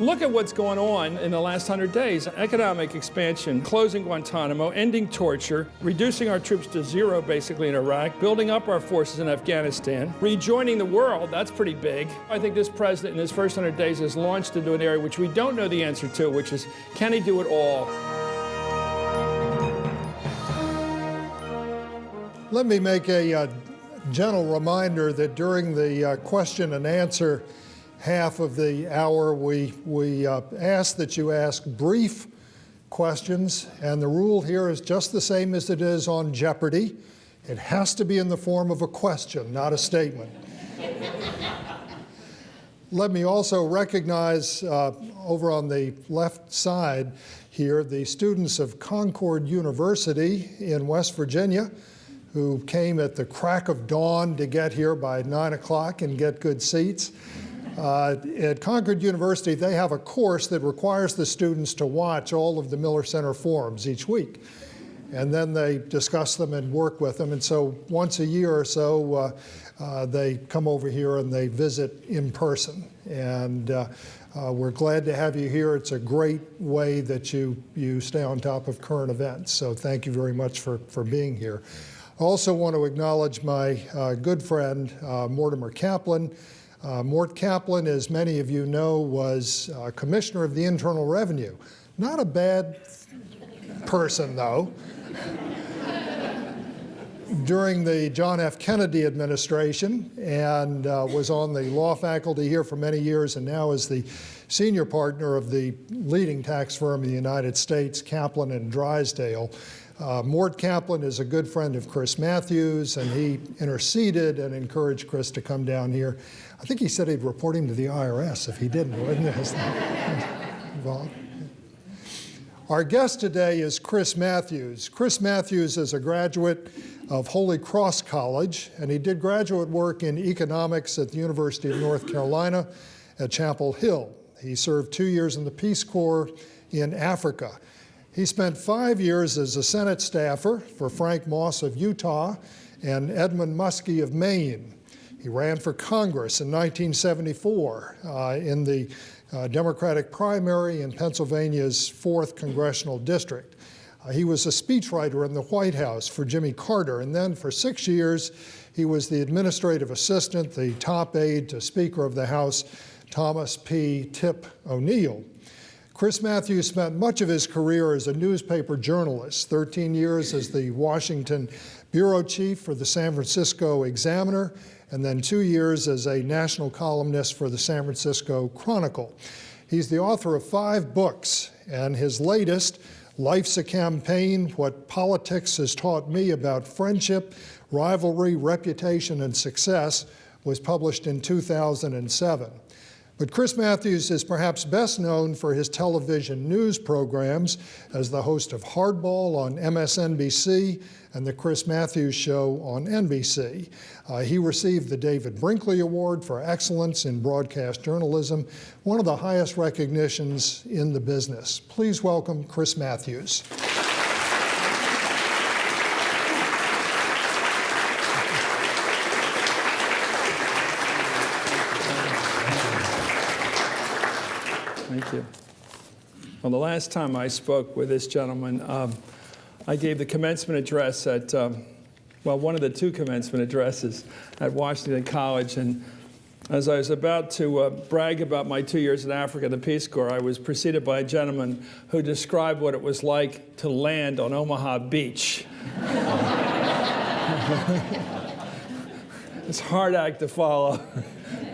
Look at what's going on in the last 100 days. Economic expansion, closing Guantanamo, ending torture, reducing our troops to zero basically in Iraq, building up our forces in Afghanistan, rejoining the world. That's pretty big. I think this president in his first 100 days has launched into an area which we don't know the answer to, which is, can he do it all? Let me make a gentle reminder that during the question and answer half of the hour, we ask that you ask brief questions, and the rule here is just the same as it is on Jeopardy. It has to be in the form of a question, not a statement. Let me also recognize over on the left side here the students of Concord University in West Virginia, who came at the crack of dawn to get here by 9 o'clock and get good seats. At Concord University, they have a course that requires the students to watch all of the Miller Center forums each week. And then they discuss them and work with them. And so once a year or so, they come over here and they visit in person. And we're glad to have you here. It's a great way that you stay on top of current events. So thank you very much for being here. I also want to acknowledge my good friend, Mortimer Kaplan. Mort Kaplan, as many of you know, was Commissioner of the Internal Revenue. Not a bad person, though. During the John F. Kennedy administration, and was on the law faculty here for many years, and now is the senior partner of the leading tax firm in the United States, Kaplan and Drysdale. Mort Kaplan is a good friend of Chris Matthews, and he interceded and encouraged Chris to come down here. I think he said he'd report him to the IRS if he didn't, wouldn't he? Our guest today is Chris Matthews. Chris Matthews is a graduate of Holy Cross College, and he did graduate work in economics at the University of North Carolina at Chapel Hill. He served 2 years in the Peace Corps in Africa. He spent 5 years as a Senate staffer for Frank Moss of Utah and Edmund Muskie of Maine. He ran for Congress in 1974 in the Democratic primary in Pennsylvania's 4th Congressional District. He was a speechwriter in the White House for Jimmy Carter, and then for 6 years he was the administrative assistant, the top aide to Speaker of the House, Thomas P. Tip O'Neill. Chris Matthews spent much of his career as a newspaper journalist, 13 years as the Washington bureau chief for the San Francisco Examiner, and then 2 years as a national columnist for the San Francisco Chronicle. He's the author of 5 books, and his latest, Life's a Campaign: What Politics Has Taught Me About Friendship, Rivalry, Reputation, and Success, was published in 2007. But Chris Matthews is perhaps best known for his television news programs as the host of Hardball on MSNBC and the Chris Matthews Show on NBC. He received the David Brinkley Award for excellence in broadcast journalism, one of the highest recognitions in the business. Please welcome Chris Matthews. Thank you. Well, the last time I spoke with this gentleman, I gave the commencement address at, one of the 2 commencement addresses at Washington College, and as I was about to brag about my 2 years in Africa, the Peace Corps, I was preceded by a gentleman who described what it was like to land on Omaha Beach. It's a hard act to follow.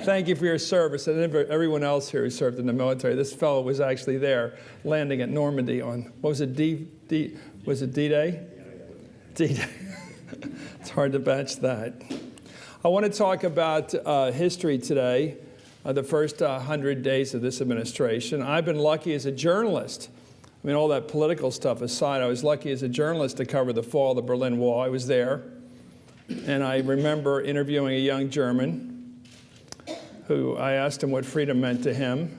Thank you for your service, and everyone else here who served in the military. This fellow was actually there, landing at Normandy on, what was it, was it D-Day? D-Day. It's hard to batch that. I want to talk about history today, the first 100 days of this administration. I've been lucky as a journalist. I mean, all that political stuff aside, I was lucky as a journalist to cover the fall of the Berlin Wall. I was there, and I remember interviewing a young German who I asked him what freedom meant to him,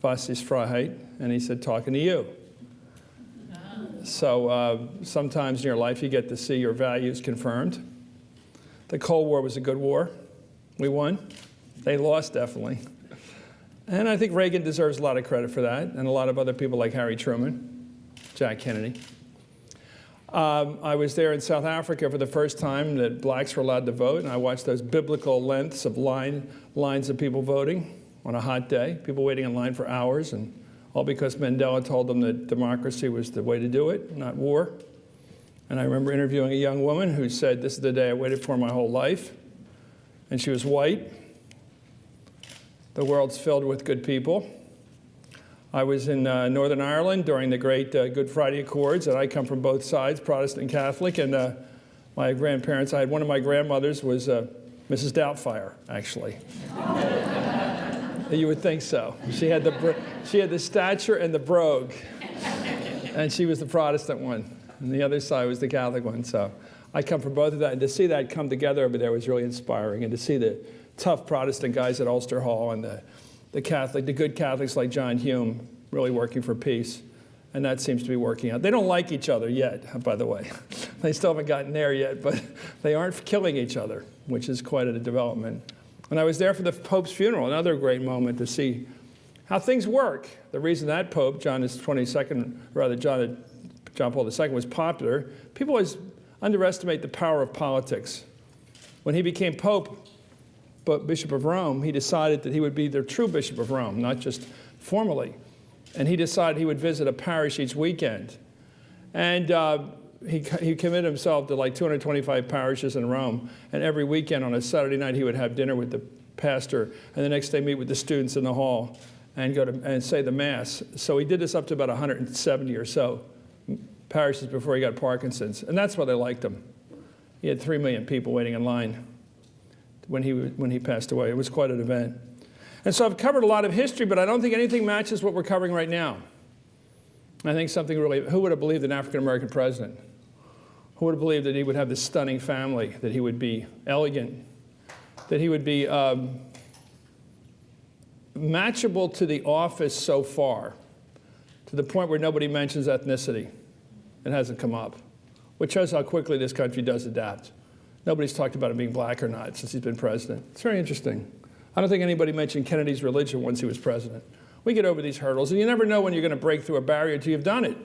was ist Freiheit, and he said, talking to you. So sometimes in your life you get to see your values confirmed. The Cold War was a good war. We won. They lost, definitely. And I think Reagan deserves a lot of credit for that, and a lot of other people like Harry Truman, Jack Kennedy. I was there in South Africa for the first time that blacks were allowed to vote, and I watched those biblical lengths of lines of people voting on a hot day, people waiting in line for hours, and all because Mandela told them that democracy was the way to do it, not war. And I remember interviewing a young woman who said, "This is the day I waited for my whole life." And she was white. The world's filled with good people. I was in Northern Ireland during the great Good Friday Accords, and I come from both sides, Protestant and Catholic, and my grandparents, one of my grandmothers was Mrs. Doubtfire, actually. You would think so. She had the stature and the brogue, and she was the Protestant one, and the other side was the Catholic one. So I come from both of that, and to see that come together over there was really inspiring, and to see the tough Protestant guys at Ulster Hall and the good Catholics like John Hume really working for peace. And that seems to be working out. They don't like each other yet, by the way. They still haven't gotten there yet, but they aren't killing each other, which is quite a development. And I was there for the Pope's funeral, another great moment to see how things work. The reason that Pope, John Paul II, was popular, people always underestimate the power of politics. When he became Pope, but Bishop of Rome, he decided that he would be the true Bishop of Rome, not just formally. And he decided he would visit a parish each weekend. And he committed himself to like 225 parishes in Rome. And every weekend on a Saturday night, he would have dinner with the pastor, and the next day meet with the students in the hall and go to and say the Mass. So he did this up to about 170 or so parishes before he got Parkinson's. And that's why they liked him. He had 3 million people waiting in line when he passed away. It was quite an event. And so I've covered a lot of history, but I don't think anything matches what we're covering right now. I think something really, who would have believed an African-American president? Who would have believed that he would have this stunning family, that he would be elegant, that he would be matchable to the office so far, to the point where nobody mentions ethnicity. It hasn't come up, which shows how quickly this country does adapt. Nobody's talked about him being black or not since he's been president. It's very interesting. I don't think anybody mentioned Kennedy's religion once he was president. We get over these hurdles, and you never know when you're going to break through a barrier until you've done it.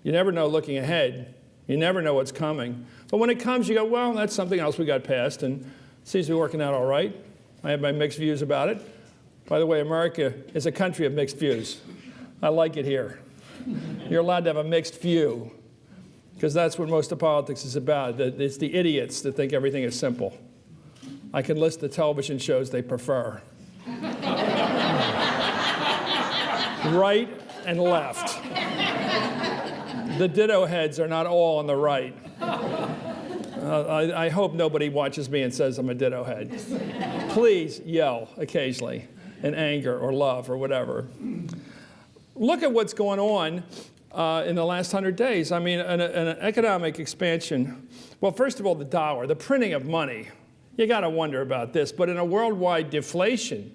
You never know looking ahead. You never know what's coming. But when it comes, you go, well, that's something else we got past, and it seems to be working out all right. I have my mixed views about it. By the way, America is a country of mixed views. I like it here. You're allowed to have a mixed view, because that's what most of politics is about. It's the idiots that think everything is simple. I can list the television shows they prefer. Right and left. The ditto heads are not all on the right. I hope nobody watches me and says I'm a ditto head. Please yell occasionally in anger or love or whatever. Look at what's going on in the last 100 days. I mean, an economic expansion. Well, first of all, the dollar, the printing of money. You got to wonder about this. But in a worldwide deflation,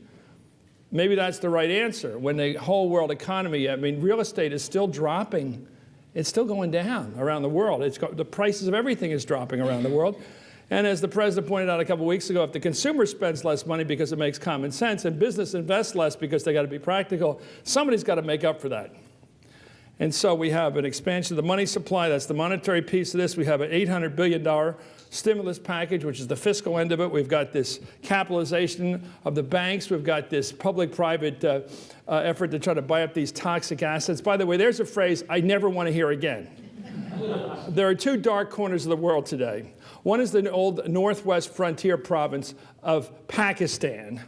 maybe that's the right answer. When the whole world economy, I mean, real estate is still dropping. It's still going down around the world. The prices of everything is dropping around the world. And as the president pointed out a couple weeks ago, if the consumer spends less money because it makes common sense and business invests less because they got to be practical, somebody's got to make up for that. And so we have an expansion of the money supply. That's the monetary piece of this. We have an $800 billion stimulus package, which is the fiscal end of it. We've got this capitalization of the banks. We've got this public-private effort to try to buy up these toxic assets. By the way, there's a phrase I never want to hear again. There are two dark corners of the world today. One is the old northwest frontier province of Pakistan,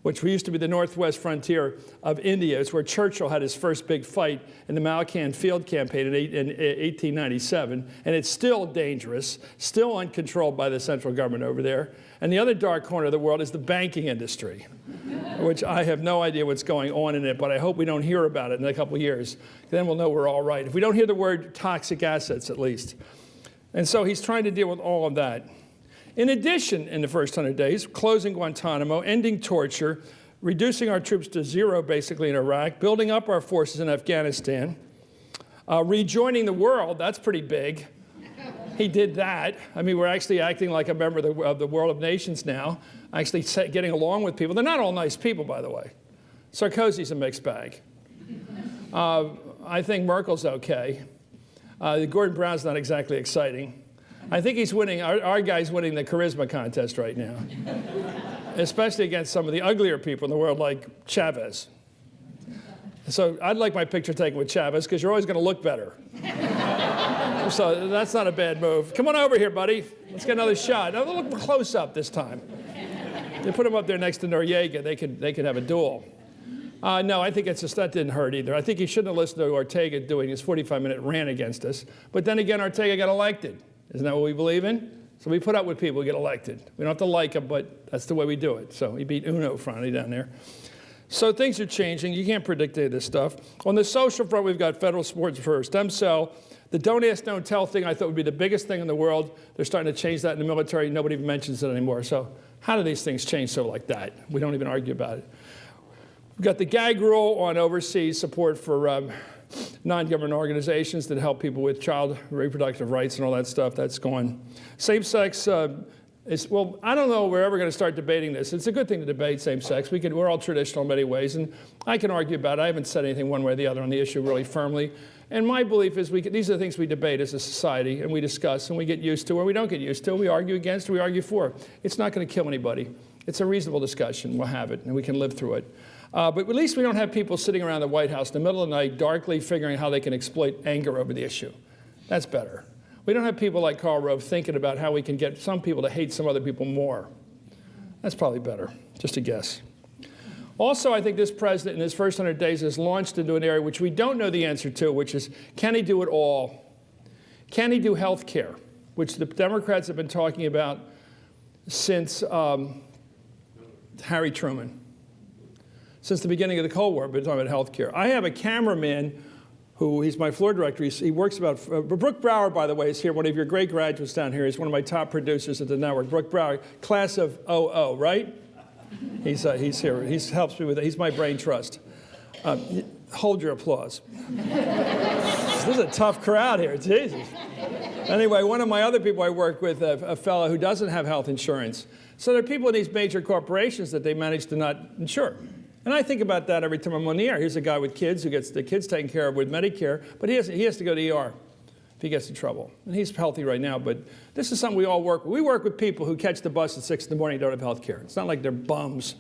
which used to be the northwest frontier of India. It's where Churchill had his first big fight in the Malcan Field Campaign in 1897. And it's still dangerous, still uncontrolled by the central government over there. And the other dark corner of the world is the banking industry, which I have no idea what's going on in it, but I hope we don't hear about it in a couple of years. Then we'll know we're all right. If we don't hear the word toxic assets, at least. And so he's trying to deal with all of that. In addition, in the first 100 days, closing Guantanamo, ending torture, reducing our troops to zero, basically, in Iraq, building up our forces in Afghanistan, rejoining the world, that's pretty big. He did that. I mean, we're actually acting like a member of the World of Nations now, actually getting along with people. They're not all nice people, by the way. Sarkozy's a mixed bag. I think Merkel's okay. Gordon Brown's not exactly exciting. I think he's winning, our guy's winning the charisma contest right now, especially against some of the uglier people in the world like Chavez. So I'd like my picture taken with Chavez because you're always going to look better. So that's not a bad move. Come on over here, buddy. Let's get another shot. Now, look close up this time. They put him up there next to Noriega. They could have a duel. No, I think that didn't hurt either. I think he shouldn't have listened to Ortega doing his 45-minute rant against us. But then again, Ortega got elected. Isn't that what we believe in? So we put up with people who get elected. We don't have to like them, but that's the way we do it. So he beat Uno finally down there. So things are changing. You can't predict any of this stuff. On the social front, we've got federal sports for stem cell. The don't ask, don't tell thing I thought would be the biggest thing in the world. They're starting to change that in the military. Nobody even mentions it anymore. So how do these things change so like that? We don't even argue about it. We've got the gag rule on overseas support for non-government organizations that help people with child reproductive rights and all that stuff. That's gone. Same-sex well, I don't know if we're ever going to start debating this. It's a good thing to debate same-sex. We're all traditional in many ways, and I can argue about it. I haven't said anything one way or the other on the issue really firmly. And my belief is these are the things we debate as a society, and we discuss, and we get used to, or we don't get used to. We argue against, or we argue for. It's not going to kill anybody. It's a reasonable discussion. We'll have it, and we can live through it. But at least we don't have people sitting around the White House in the middle of the night darkly figuring how they can exploit anger over the issue. That's better. We don't have people like Karl Rove thinking about how we can get some people to hate some other people more. That's probably better, just a guess. Also, I think this president in his first 100 days has launched into an area which we don't know the answer to, which is, can he do it all? Can he do health care, which the Democrats have been talking about since Harry Truman. Since the beginning of the Cold War, we've been talking about health care. I have a cameraman he's my floor director. He works about, Brooke Brower, by the way, is here, one of your great graduates down here. He's one of my top producers at the network. Brooke Brower, class of 00, right? He's here. He helps me with it. He's my brain trust. Hold your applause. This is a tough crowd here, Jesus. Anyway, one of my other people I work with, a fellow who doesn't have health insurance. So there are people in these major corporations that they manage to not insure. And I think about that every time I'm on the air. Here's a guy with kids who gets the kids taken care of with Medicare, but he has to go to ER if he gets in trouble. And he's healthy right now, but this is something we all work with. We work with people who catch the bus at 6 in the morning and don't have health care. It's not like they're bums.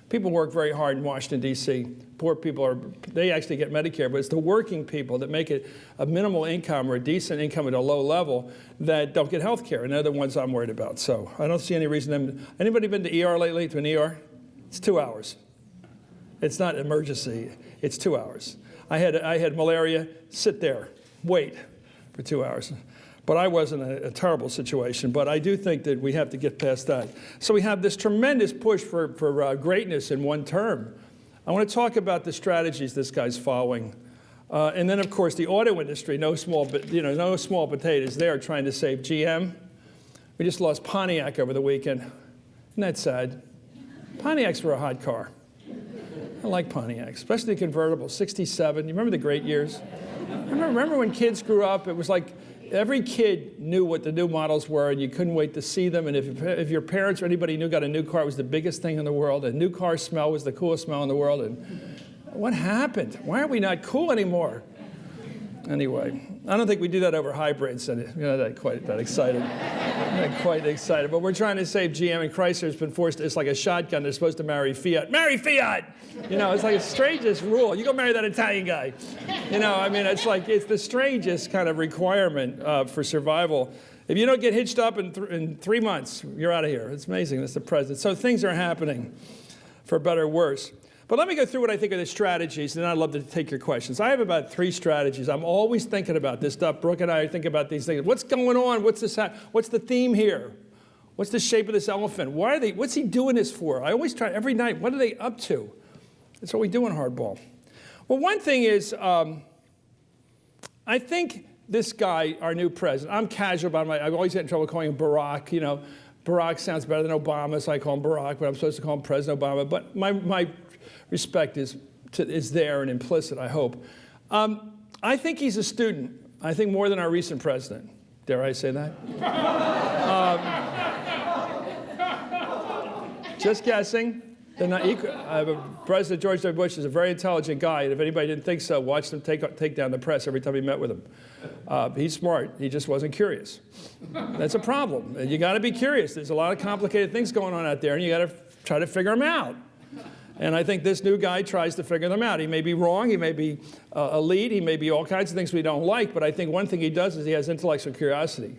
People work very hard in Washington, D.C. Poor people they actually get Medicare, but it's the working people that make it a minimal income or a decent income at a low level that don't get health care, and they're the ones I'm worried about. So I don't see any reason. Anybody been to ER lately, to an ER? It's 2 hours. It's not an emergency. It's 2 hours. I had malaria. Sit there. Wait for 2 hours. But I was in a terrible situation. But I do think that we have to get past that. So we have this tremendous push for greatness in one term. I want to talk about the strategies this guy's following. And then, of course, the auto industry, no small potatoes there trying to save GM. We just lost Pontiac over the weekend. Isn't that sad? Pontiacs were a hot car. I like Pontiacs, especially the convertible, 67. You remember the great years? Remember when kids grew up, it was like every kid knew what the new models were, and you couldn't wait to see them. And if your parents or anybody knew got a new car, it was the biggest thing in the world. A new car smell was the coolest smell in the world. And what happened? Why are we not cool anymore? Anyway, I don't think we do that over hybrids, and you're not quite that excited. I'm not quite excited, but we're trying to save GM, and Chrysler's been forced. It's like a shotgun. They're supposed to marry Fiat. Marry Fiat! You know, it's like the strangest rule. You go marry that Italian guy. You know, I mean, it's the strangest kind of requirement for survival. If you don't get hitched up in 3 months, you're out of here. It's amazing. That's the president. So things are happening, for better or worse. But let me go through what I think are the strategies, and then I'd love to take your questions. I have about 3 strategies. I'm always thinking about this stuff. Brooke and I think about these things. What's going on? What's the theme here? What's the shape of this elephant? What's he doing this for? I always try every night. What are they up to? That's what we do in Hardball. Well, one thing is, I think this guy, our new president, I'm casual about him. I always get in trouble calling him Barack. You know, Barack sounds better than Obama, so I call him Barack, but I'm supposed to call him President Obama. But my respect is there and implicit, I hope. I think he's a student. I think more than our recent president. Dare I say that? Just guessing. They're not equal. President George W. Bush is a very intelligent guy, and if anybody didn't think so, watch him take down the press every time he met with him. He's smart. He just wasn't curious. That's a problem. You got to be curious. There's a lot of complicated things going on out there, and you got to try to figure them out. And I think this new guy tries to figure them out. He may be wrong. He may be a lead. He may be all kinds of things we don't like. But I think one thing he does is he has intellectual curiosity.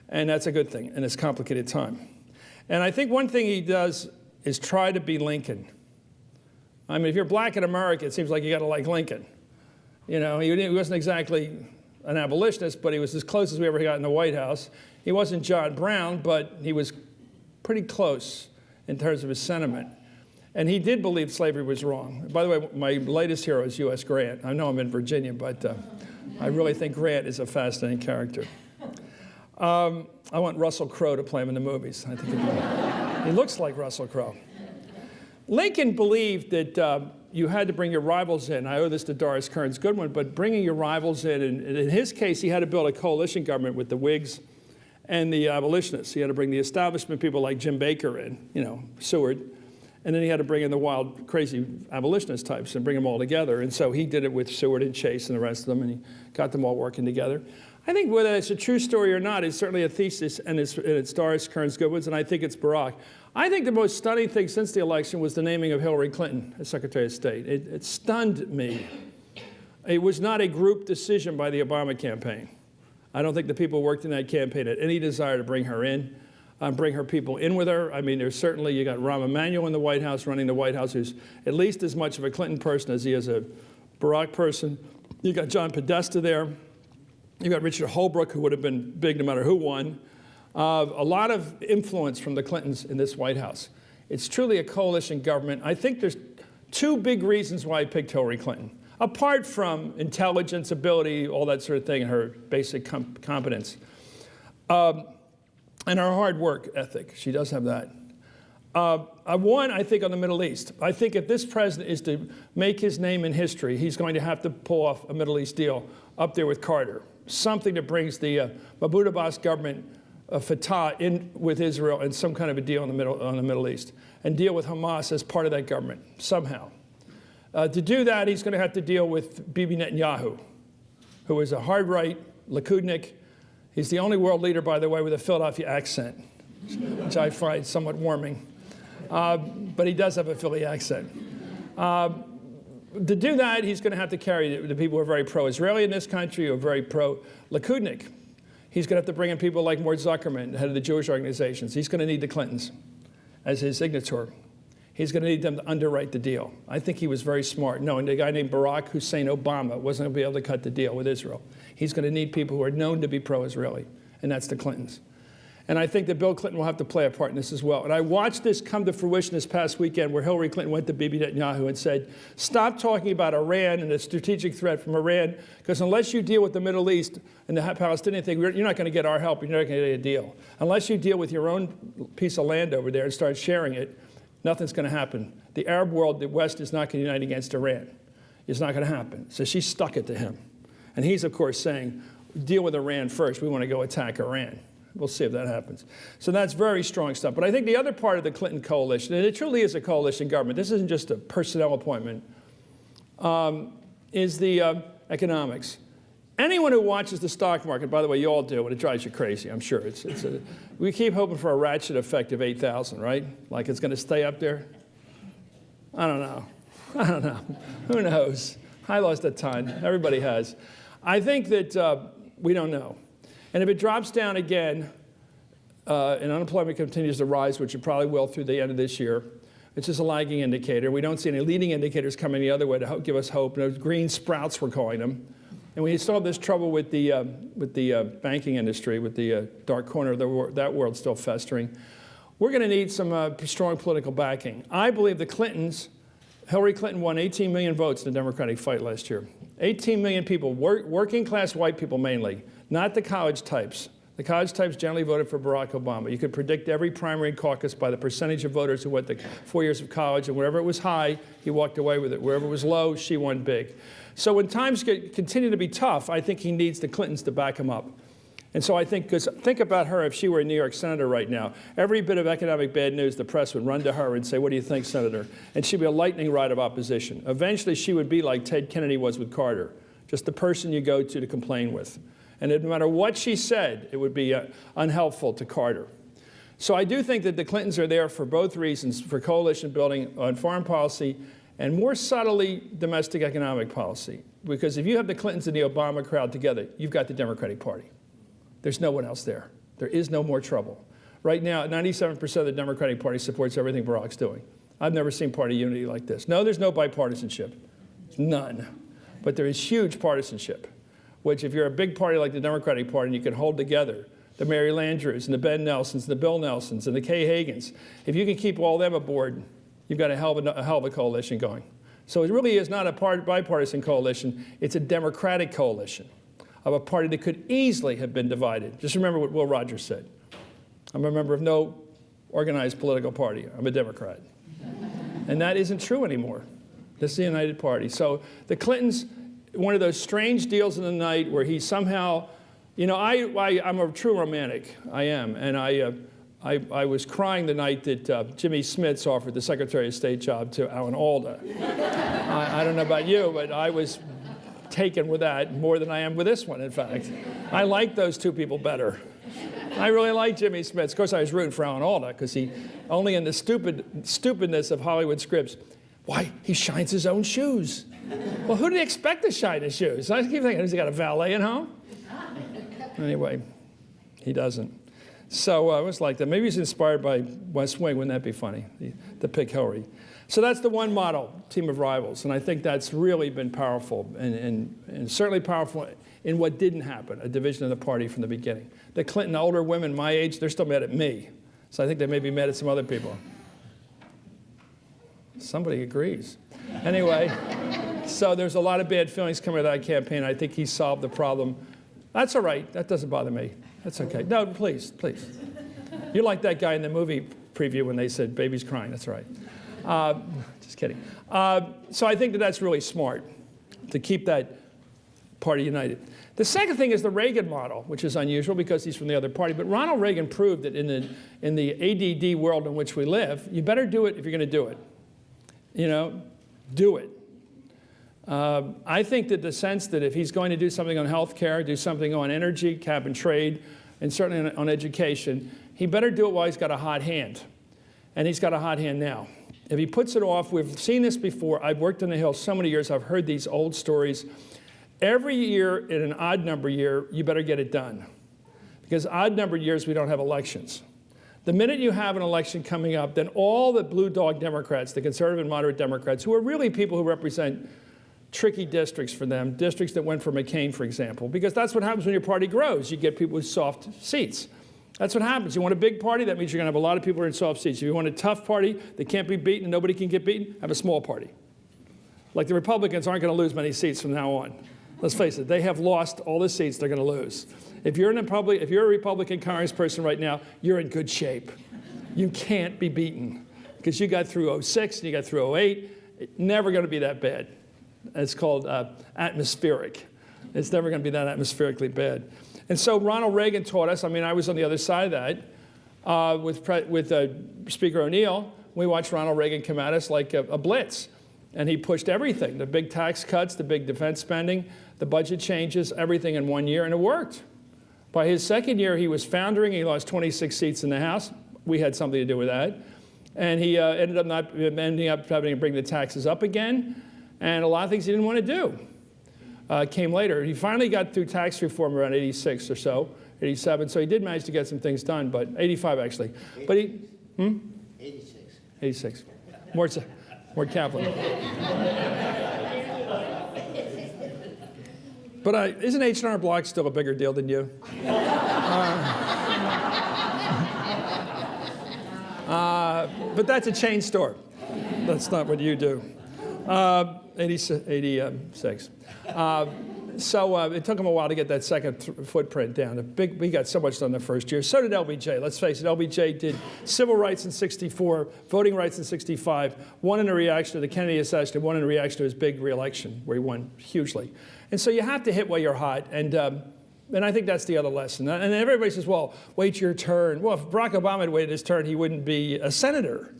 And that's a good thing in this complicated time. And I think one thing he does is try to be Lincoln. I mean, if you're black in America, it seems like you got to like Lincoln. You know, he wasn't exactly an abolitionist, but he was as close as we ever got in the White House. He wasn't John Brown, but he was pretty close in terms of his sentiment. And he did believe slavery was wrong. By the way, my latest hero is U.S. Grant. I know I'm in Virginia, but I really think Grant is a fascinating character. I want Russell Crowe to play him in the movies. I think he looks like Russell Crowe. Lincoln believed that you had to bring your rivals in. I owe this to Doris Kearns Goodwin, but bringing your rivals in, and in his case, he had to build a coalition government with the Whigs and the abolitionists. He had to bring the establishment people like Jim Baker in, you know, Seward, and then he had to bring in the wild, crazy abolitionist types and bring them all together. And so he did it with Seward and Chase and the rest of them, and he got them all working together. I think whether it's a true story or not is certainly a thesis, and it's Doris Kearns Goodwin's, and I think it's Barack. I think the most stunning thing since the election was the naming of Hillary Clinton as Secretary of State. It stunned me. It was not a group decision by the Obama campaign. I don't think the people who worked in that campaign had any desire to bring her in, bring her people in with her. I mean, there's certainly, you got Rahm Emanuel in the White House, running the White House, who's at least as much of a Clinton person as he is a Barack person. You got John Podesta there. You got Richard Holbrooke, who would have been big no matter who won. A lot of influence from the Clintons in this White House. It's truly a coalition government. I think there's two big reasons why I picked Hillary Clinton. Apart from intelligence, ability, all that sort of thing, and her basic competence. And her hard work ethic. She does have that. One, I think, on the Middle East. I think if this president is to make his name in history, he's going to have to pull off a Middle East deal up there with Carter. Something that brings the Mahmoud Abbas government, Fatah, in with Israel and some kind of a deal in the Middle East. And deal with Hamas as part of that government, somehow. To do that, he's going to have to deal with Bibi Netanyahu, who is a hard-right Likudnik. He's the only world leader, by the way, with a Philadelphia accent, which I find somewhat warming. But he does have a Philly accent. To do that, he's going to have to carry the people who are very pro-Israeli in this country, who are very pro-Likudnik. He's going to have to bring in people like Mort Zuckerman, the head of the Jewish organizations. He's going to need the Clintons as his signature. He's going to need them to underwrite the deal. I think he was very smart, knowing a guy named Barack Hussein Obama wasn't going to be able to cut the deal with Israel. He's going to need people who are known to be pro-Israeli, and that's the Clintons. And I think that Bill Clinton will have to play a part in this as well. And I watched this come to fruition this past weekend, where Hillary Clinton went to Bibi Netanyahu and said, stop talking about Iran and the strategic threat from Iran, because unless you deal with the Middle East and the Palestinian thing, you're not going to get our help, you're not going to get a deal. Unless you deal with your own piece of land over there and start sharing it, nothing's going to happen. The Arab world, the West, is not going to unite against Iran. It's not going to happen. So she stuck it to him. And he's, of course, saying, deal with Iran first. We want to go attack Iran. We'll see if that happens. So that's very strong stuff. But I think the other part of the Clinton coalition, and it truly is a coalition government, this isn't just a personnel appointment, is the economics. Anyone who watches the stock market, by the way, you all do, and it drives you crazy, I'm sure. We keep hoping for a ratchet effect of 8,000, right? Like it's going to stay up there? I don't know. Who knows? I lost a ton. Everybody has. I think that we don't know. And if it drops down again, and unemployment continues to rise, which it probably will through the end of this year, it's just a lagging indicator. We don't see any leading indicators coming the other way to give us hope. Those green sprouts, we're calling them. And we still have this trouble with the banking industry, with the dark corner of that world still festering. We're going to need some strong political backing. I believe the Clintons, Hillary Clinton won 18 million votes in the Democratic fight last year. 18 million people, working class white people mainly, not the college types. The college types generally voted for Barack Obama. You could predict every primary and caucus by the percentage of voters who went to 4 years of college, and wherever it was high, he walked away with it. Wherever it was low, she won big. So when times continue to be tough, I think he needs the Clintons to back him up. And so I think, because think about her if she were a New York senator right now. Every bit of economic bad news, the press would run to her and say, what do you think, Senator? And she'd be a lightning rod of opposition. Eventually, she would be like Ted Kennedy was with Carter, just the person you go to complain with. And no matter what she said, it would be unhelpful to Carter. So I do think that the Clintons are there for both reasons, for coalition building on foreign policy and more subtly domestic economic policy. Because if you have the Clintons and the Obama crowd together, you've got the Democratic Party. There's no one else there. There is no more trouble. Right now, 97% of the Democratic Party supports everything Barack's doing. I've never seen party unity like this. No, there's no bipartisanship. None. But there is huge partisanship, which if you're a big party like the Democratic Party and you can hold together the Mary Landrieux and the Ben Nelsons and the Bill Nelsons and the Kay Hagans, if you can keep all them aboard, you've got a hell of a coalition going. So it really is not a bipartisan coalition. It's a Democratic coalition of a party that could easily have been divided. Just remember what Will Rogers said. I'm a member of no organized political party. I'm a Democrat. And that isn't true anymore. This is the United Party. So the Clintons, one of those strange deals in the night where he somehow, you know, I'm a true romantic. I am. And I was crying the night that Jimmy Smits offered the Secretary of State job to Alan Alda. I don't know about you, but I was taken with that more than I am with this one, in fact. I like those two people better. I really like Jimmy Smits. Of course, I was rooting for Alan Alda because he, only in the stupidness of Hollywood scripts, why, he shines his own shoes. Well, who did he expect to shine his shoes? I keep thinking, has he got a valet at home? Anyway, he doesn't. So it was like that. Maybe he's inspired by West Wing. Wouldn't that be funny? The Pig Hillary. So that's the one model, team of rivals. And I think that's really been powerful and certainly powerful in what didn't happen, a division of the party from the beginning. The Clinton older women my age, they're still mad at me. So I think they may be mad at some other people. Somebody agrees. Anyway, so there's a lot of bad feelings coming out of that campaign. I think he solved the problem. That's all right. That doesn't bother me. That's okay. No, please, please. You're like that guy in the movie preview when they said, baby's crying. That's right. Just kidding. So I think that that's really smart to keep that party united. The second thing is the Reagan model, which is unusual because he's from the other party. But Ronald Reagan proved that in the ADD world in which we live, you better do it if you're going to do it. You know, do it. I think that the sense that if he's going to do something on health care, do something on energy, cap and trade, and certainly on education, he better do it while he's got a hot hand. And he's got a hot hand now. If he puts it off, we've seen this before. I've worked on the Hill so many years. I've heard these old stories. Every year in an odd number year, you better get it done. Because odd numbered years, we don't have elections. The minute you have an election coming up, then all the blue dog Democrats, the conservative and moderate Democrats, who are really people who represent tricky districts for them, districts that went for McCain, for example, because that's what happens when your party grows. You get people with soft seats. That's what happens. You want a big party, that means you're going to have a lot of people who are in soft seats. If you want a tough party that can't be beaten and nobody can get beaten, have a small party. Like the Republicans aren't going to lose many seats from now on. Let's face it, they have lost all the seats they're going to lose. If you're a Republican congressperson right now, you're in good shape. You can't be beaten because you got through 06 and you got through 08. It's never going to be that bad. It's called atmospheric. It's never going to be that atmospherically bad. And so Ronald Reagan taught us, I mean, I was on the other side of that with Speaker O'Neill. We watched Ronald Reagan come at us like a blitz. And he pushed everything, the big tax cuts, the big defense spending, the budget changes, everything in 1 year, and it worked. By his second year, he was foundering. He lost 26 seats in the House. We had something to do with that. And he ended up having to bring the taxes up again. And a lot of things he didn't want to do came later. He finally got through tax reform around 86 or so, 87. So he did manage to get some things done, but 85 actually. But he, 86. More Kaplan. But isn't H&R Block still a bigger deal than you? But that's a chain store. That's not what you do. 86. So it took him a while to get that second footprint down. We got so much done the first year. So did LBJ. Let's face it, LBJ did civil rights in 64, voting rights in 65, one in a reaction to the Kennedy assassination, one in a reaction to his big re-election, where he won hugely. And so you have to hit while you're hot. And And I think that's the other lesson. And everybody says, well, wait your turn. Well, if Barack Obama had waited his turn, he wouldn't be a senator.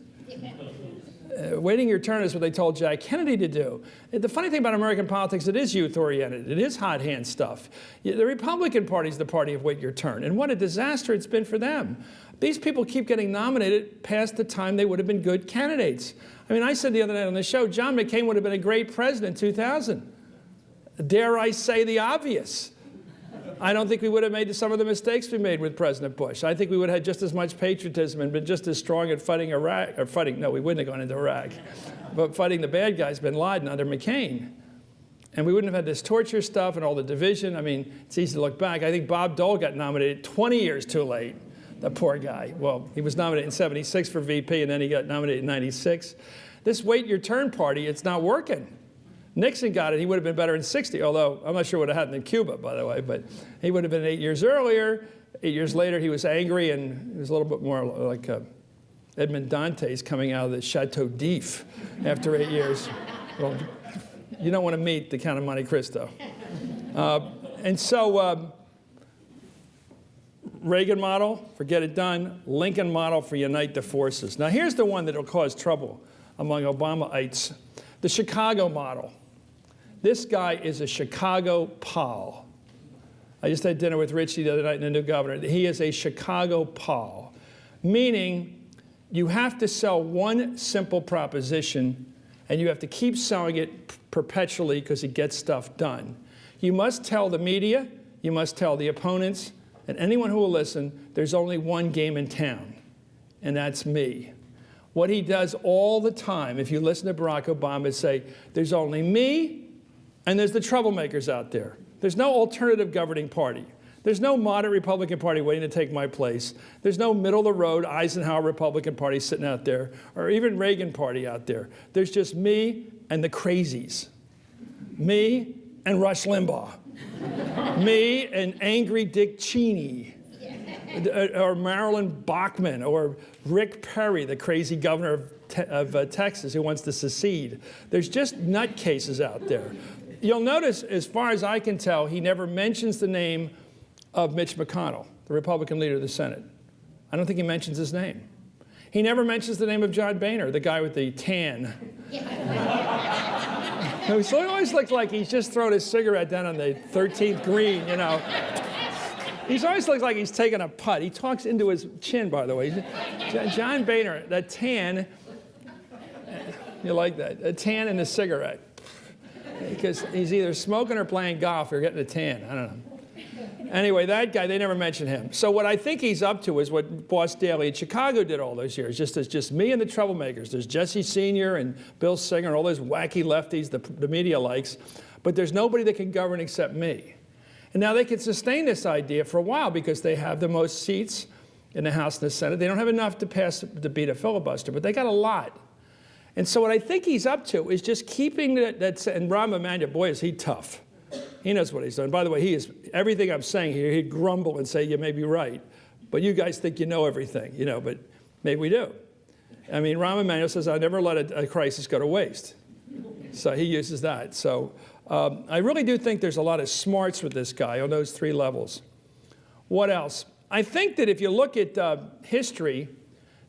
Waiting your turn is what they told Jack Kennedy to do. The funny thing about American politics, it is youth-oriented. It is hot hand stuff. The Republican Party is the party of wait your turn. And what a disaster it's been for them. These people keep getting nominated past the time they would have been good candidates. I mean, I said the other night on the show, John McCain would have been a great president in 2000. Dare I say the obvious? I don't think we would have made some of the mistakes we made with President Bush. I think we would have had just as much patriotism and been just as strong at fighting Iraq, no, we wouldn't have gone into Iraq, but fighting the bad guys, bin Laden, under McCain. And we wouldn't have had this torture stuff and all the division. I mean, it's easy to look back. I think Bob Dole got nominated 20 years too late, the poor guy. Well, he was nominated in 76 for VP, and then he got nominated in 96. This wait your turn party, it's not working. Nixon got it, he would have been better in 60, although I'm not sure what happened in Cuba, by the way, but he would have been 8 years earlier. 8 years later, he was angry, and it was a little bit more like Edmund Dante's coming out of the Chateau d'If after 8 years. Well, you don't want to meet the Count of Monte Cristo. And so Reagan model, for get it done. Lincoln model for unite the forces. Now here's the one that will cause trouble among Obamaites. The Chicago model. This guy is a Chicago Pol. I just had dinner with Richie the other night, the new governor. He is a Chicago Pol, meaning you have to sell one simple proposition, and you have to keep selling it perpetually because it gets stuff done. You must tell the media, you must tell the opponents, and anyone who will listen, there's only one game in town, and that's me. What he does all the time, if you listen to Barack Obama, is say, there's only me, and there's the troublemakers out there. There's no alternative governing party. There's no moderate Republican Party waiting to take my place. There's no middle-of-the-road Eisenhower Republican Party sitting out there, or even Reagan Party out there. There's just me and the crazies. Me and Rush Limbaugh. Me and angry Dick Cheney. Or Marilyn Bachmann, or Rick Perry, the crazy governor of Texas who wants to secede. There's just nutcases out there. You'll notice, as far as I can tell, he never mentions the name of Mitch McConnell, the Republican leader of the Senate. I don't think he mentions his name. He never mentions the name of John Boehner, the guy with the tan. He always looks like he's just thrown his cigarette down on the 13th green, you know. He always looks like he's taking a putt. He talks into his chin, by the way. John Boehner, that tan, you like that, a tan and a cigarette. Because he's either smoking or playing golf or getting a tan, I don't know. Anyway, that guy, they never mention him. So what I think he's up to is what Boss Daley in Chicago did all those years, just me and the troublemakers. There's Jesse Sr. and Bill Singer and all those wacky lefties the media likes, but there's nobody that can govern except me. And now they can sustain this idea for a while because they have the most seats in the House and the Senate. They don't have enough to beat a filibuster, but they got a lot. And so what I think he's up to is just keeping that and Rahm Emanuel, boy, is he tough. He knows what he's done. By the way, he is, everything I'm saying here, he'd grumble and say, you may be right. But you guys think you know everything, you know, but maybe we do. I mean, Rahm Emanuel says, I never let a crisis go to waste. So he uses that. So I really do think there's a lot of smarts with this guy on those three levels. What else? I think that if you look at history,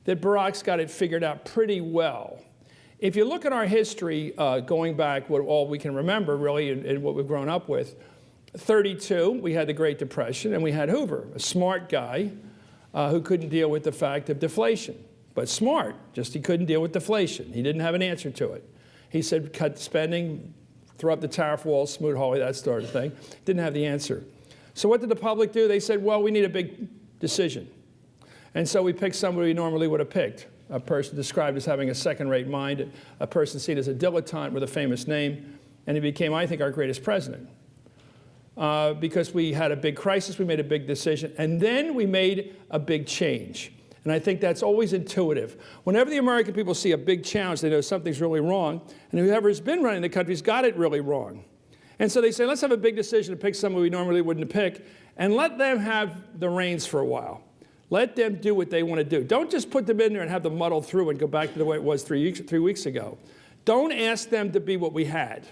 that Barack's got it figured out pretty well. If you look at our history, going back, all we can remember, really, and what we've grown up with, 32, we had the Great Depression, and we had Hoover, a smart guy who couldn't deal with the fact of deflation. But smart, just he couldn't deal with deflation. He didn't have an answer to it. He said, cut spending, throw up the tariff walls, Smoot-Hawley, that sort of thing. Didn't have the answer. So what did the public do? They said, well, we need a big decision. And so we picked somebody we normally would have picked. A person described as having a second-rate mind, a person seen as a dilettante with a famous name, and he became, I think, our greatest president. Because we had a big crisis, we made a big decision, and then we made a big change. And I think that's always intuitive. Whenever the American people see a big challenge, they know something's really wrong, and whoever's been running the country's got it really wrong. And so they say, let's have a big decision to pick someone we normally wouldn't pick, and let them have the reins for a while. Let them do what they want to do. Don't just put them in there and have them muddle through and go back to the way it was 3 weeks ago. Don't ask them to be what we had.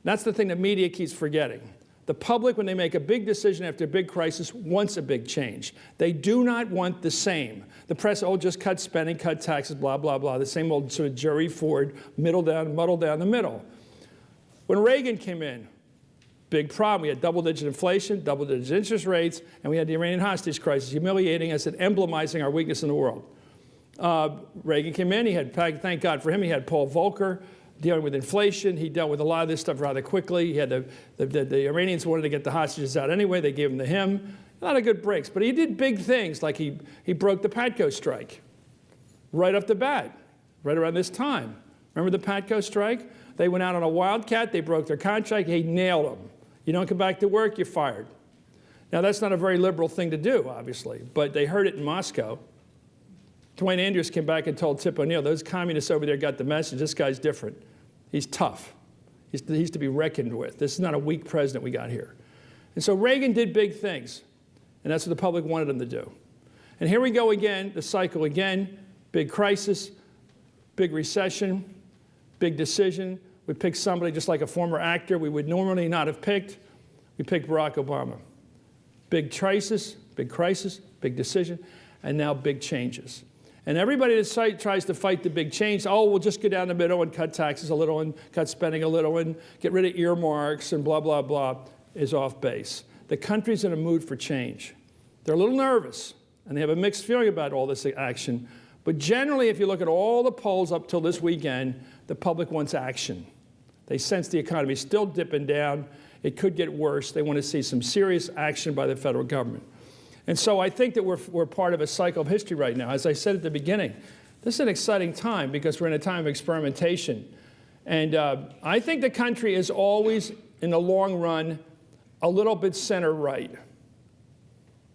That's the thing the media keeps forgetting. The public, when they make a big decision after a big crisis, wants a big change. They do not want the same. The press, oh, just cut spending, cut taxes, blah, blah, blah. The same old sort of Jerry Ford, muddle down the middle. When Reagan came in, big problem. We had double-digit inflation, double-digit interest rates, and we had the Iranian hostage crisis, humiliating us and emblemizing our weakness in the world. Reagan came in. He had, thank God for him, he had Paul Volcker dealing with inflation. He dealt with a lot of this stuff rather quickly. He had the Iranians wanted to get the hostages out anyway. They gave them to him. A lot of good breaks. But he did big things, like he broke the Patco strike right off the bat, right around this time. Remember the Patco strike? They went out on a wildcat. They broke their contract. He nailed them. You don't come back to work, you're fired. Now, that's not a very liberal thing to do, obviously, but they heard it in Moscow. Dwayne Andrews came back and told Tip O'Neill, those communists over there got the message. This guy's different. He's tough. He's to be reckoned with. This is not a weak president we got here. And so Reagan did big things, and that's what the public wanted him to do. And here we go again, the cycle again, big crisis, big recession, big decision. We picked somebody just like a former actor we would normally not have picked. We picked Barack Obama. Big crisis, big decision, and now big changes. And everybody that tries to fight the big change, oh, we'll just go down the middle and cut taxes a little and cut spending a little and get rid of earmarks and blah, blah, blah, is off base. The country's in a mood for change. They're a little nervous, and they have a mixed feeling about all this action. But generally, if you look at all the polls up till this weekend, the public wants action. They sense the economy is still dipping down. It could get worse. They want to see some serious action by the federal government. And so I think that we're part of a cycle of history right now. As I said at the beginning, this is an exciting time because we're in a time of experimentation. And I think the country is always, in the long run, a little bit center-right,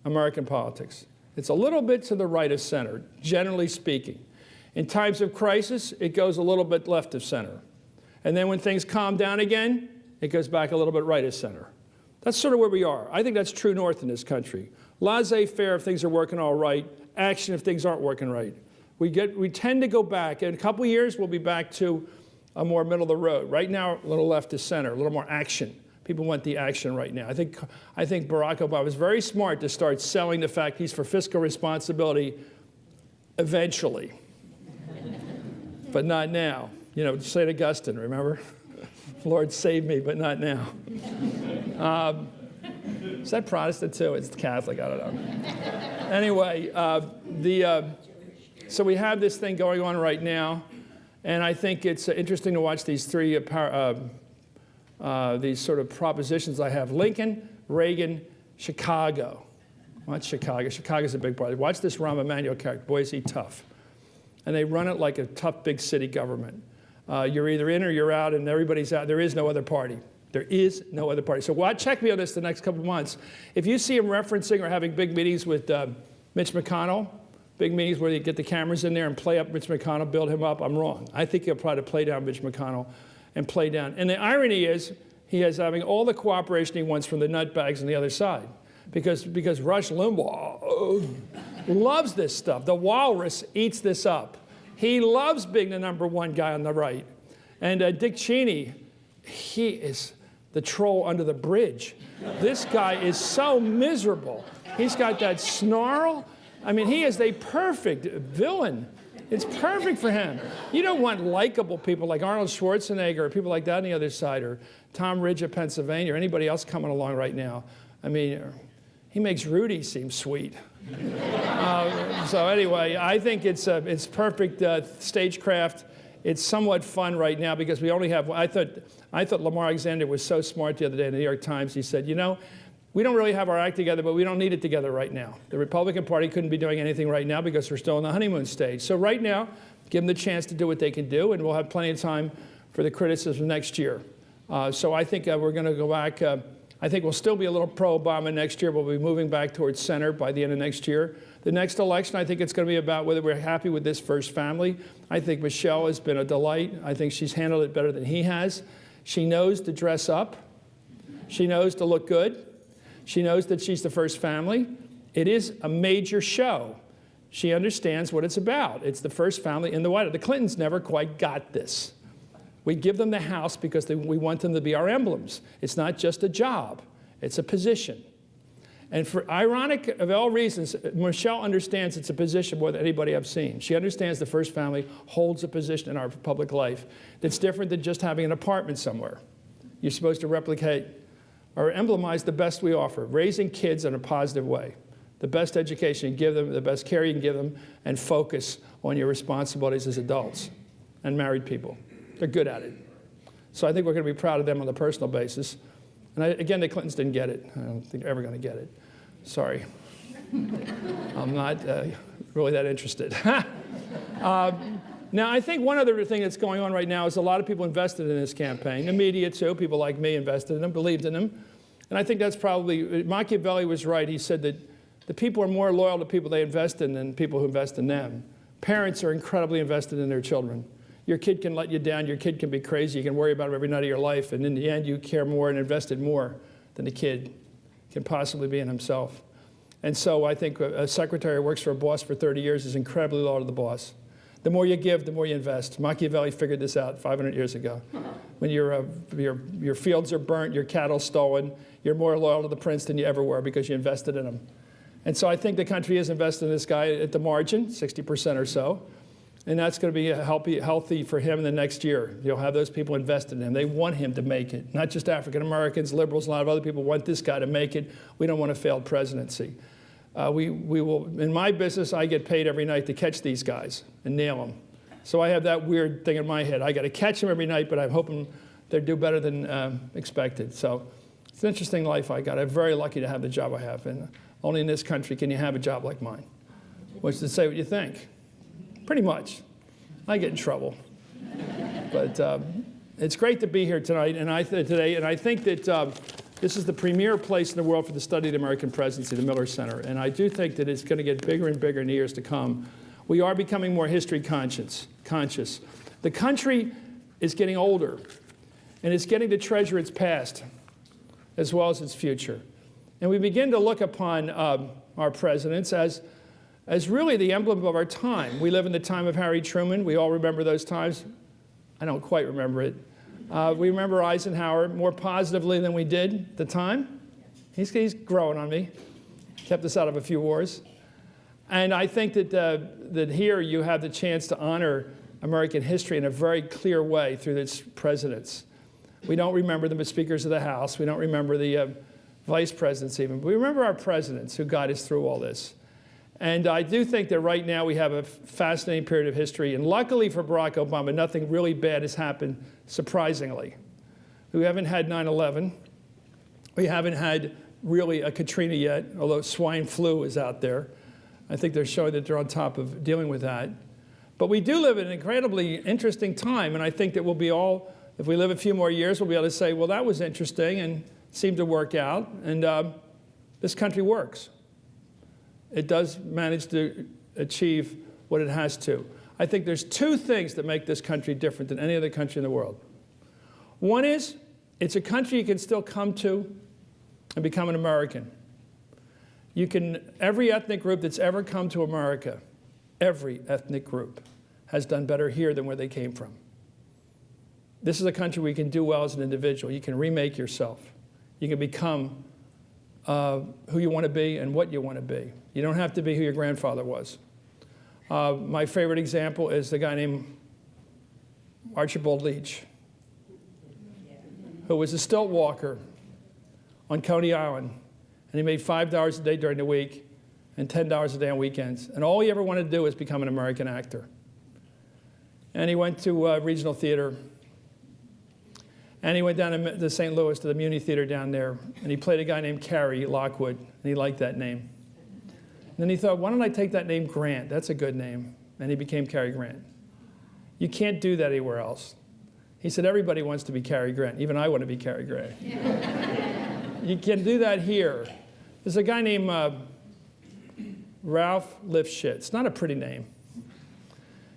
American politics. It's a little bit to the right of center, generally speaking. In times of crisis, it goes a little bit left of center. And then when things calm down again, it goes back a little bit right of center. That's sort of where we are. I think that's true north in this country. Laissez-faire if things are working all right, action if things aren't working right. We tend to go back. In a couple of years, we'll be back to a more middle of the road. Right now, a little left to center, a little more action. People want the action right now. I think Barack Obama was very smart to start selling the fact he's for fiscal responsibility eventually, but not now. You know, St. Augustine, remember? Lord, save me, but not now. Is that Protestant too? It's Catholic, I don't know. Anyway, so we have this thing going on right now, and I think it's interesting to watch these three these sort of propositions I have. Lincoln, Reagan, Chicago. Watch Chicago. Chicago's a big part. Watch this Rahm Emanuel character. Boy, is he tough. And they run it like a tough big city government. You're either in or you're out, and everybody's out. There is no other party. There is no other party. So check me on this the next couple of months. If you see him referencing or having big meetings with Mitch McConnell, big meetings where you get the cameras in there and play up Mitch McConnell, build him up, I'm wrong. I think he'll try to play down Mitch McConnell and play down. And the irony is he is having all the cooperation he wants from the nutbags on the other side. Because Rush Limbaugh loves this stuff. The walrus eats this up. He loves being the #1 guy on the right. And Dick Cheney, he is the troll under the bridge. This guy is so miserable. He's got that snarl. I mean, he is a perfect villain. It's perfect for him. You don't want likable people like Arnold Schwarzenegger or people like that on the other side, or Tom Ridge of Pennsylvania, or anybody else coming along right now. I mean, he makes Rudy seem sweet. So anyway, I think it's perfect stagecraft. It's somewhat fun right now because we only have, I thought Lamar Alexander was so smart the other day in the New York Times. He said, you know, we don't really have our act together, but we don't need it together right now. The Republican Party couldn't be doing anything right now because we're still in the honeymoon stage. So right now, give them the chance to do what they can do, and we'll have plenty of time for the criticism next year. So I think we're going to go back. I think we'll still be a little pro-Obama next year, but we'll be moving back towards center by the end of next year. The next election, I think it's going to be about whether we're happy with this first family. I think Michelle has been a delight. I think she's handled it better than he has. She knows to dress up. She knows to look good. She knows that she's the first family. It is a major show. She understands what it's about. It's the first family in the White House. The Clintons never quite got this. We give them the house because we want them to be our emblems. It's not just a job. It's a position. And for ironic of all reasons, Michelle understands it's a position more than anybody I've seen. She understands the First Family holds a position in our public life that's different than just having an apartment somewhere. You're supposed to replicate or emblemize the best we offer, raising kids in a positive way. The best education you give them, the best care you can give them, and focus on your responsibilities as adults and married people. They're good at it. So I think we're going to be proud of them on the personal basis. And again, the Clintons didn't get it. I don't think they're ever going to get it. Sorry. I'm not really that interested. Now, I think one other thing that's going on right now is a lot of people invested in this campaign. The media, too. People like me invested in them, believed in them. And I think that's probably, Machiavelli was right. He said that the people are more loyal to people they invest in than people who invest in them. Parents are incredibly invested in their children. Your kid can let you down. Your kid can be crazy. You can worry about him every night of your life. And in the end, you care more and invested more than the kid can possibly be in himself. And so I think a secretary who works for a boss for 30 years is incredibly loyal to the boss. The more you give, the more you invest. Machiavelli figured this out 500 years ago. When your fields are burnt, your cattle stolen, you're more loyal to the prince than you ever were because you invested in him. And so I think the country is invested in this guy at the margin, 60% or so. And that's going to be healthy for him in the next year. You'll have those people invested in him. They want him to make it. Not just African Americans, liberals, a lot of other people want this guy to make it. We don't want a failed presidency. We will, in my business, I get paid every night to catch these guys and nail them. So I have that weird thing in my head. I got to catch them every night, but I'm hoping they do better than expected. So it's an interesting life I got. I'm very lucky to have the job I have. And only in this country can you have a job like mine, which is to say what you think. Pretty much. I get in trouble. But it's great to be here tonight and I think that this is the premier place in the world for the study of the American presidency, the Miller Center. And I do think that it's going to get bigger and bigger in the years to come. We are becoming more history conscious. The country is getting older, and it's getting to treasure its past as well as its future. And we begin to look upon our presidents as really the emblem of our time. We live in the time of Harry Truman. We all remember those times. I don't quite remember it. We remember Eisenhower more positively than we did at the time. He's growing on me. Kept us out of a few wars. And I think that here you have the chance to honor American history in a very clear way through its presidents. We don't remember them as speakers of the House. We don't remember the vice presidents even. But we remember our presidents who got us through all this. And I do think that right now we have a fascinating period of history. And luckily for Barack Obama, nothing really bad has happened, surprisingly. We haven't had 9/11. We haven't had really a Katrina yet, although swine flu is out there. I think they're showing that they're on top of dealing with that. But we do live in an incredibly interesting time. And I think that we'll be all, if we live a few more years, we'll be able to say, well, that was interesting and seemed to work out. And this country works. It does manage to achieve what it has to. I think there's two things that make this country different than any other country in the world. One is, it's a country you can still come to and become an American. Every ethnic group that's ever come to America, every ethnic group has done better here than where they came from. This is a country where you can do well as an individual. You can remake yourself. You can become who you want to be and what you want to be. You don't have to be who your grandfather was. My favorite example is the guy named Archibald Leach, who was a stilt walker on Coney Island, and he made $5 a day during the week and $10 a day on weekends. And all he ever wanted to do was become an American actor. And he went to regional theater, and he went down to St. Louis to the Muni Theater down there, and he played a guy named Cary Lockwood, and he liked that name. And then he thought, why don't I take that name Grant? That's a good name. And he became Cary Grant. You can't do that anywhere else. He said, everybody wants to be Cary Grant. Even I want to be Cary Grant. You can do that here. There's a guy named Ralph Lifshitz. Not a pretty name.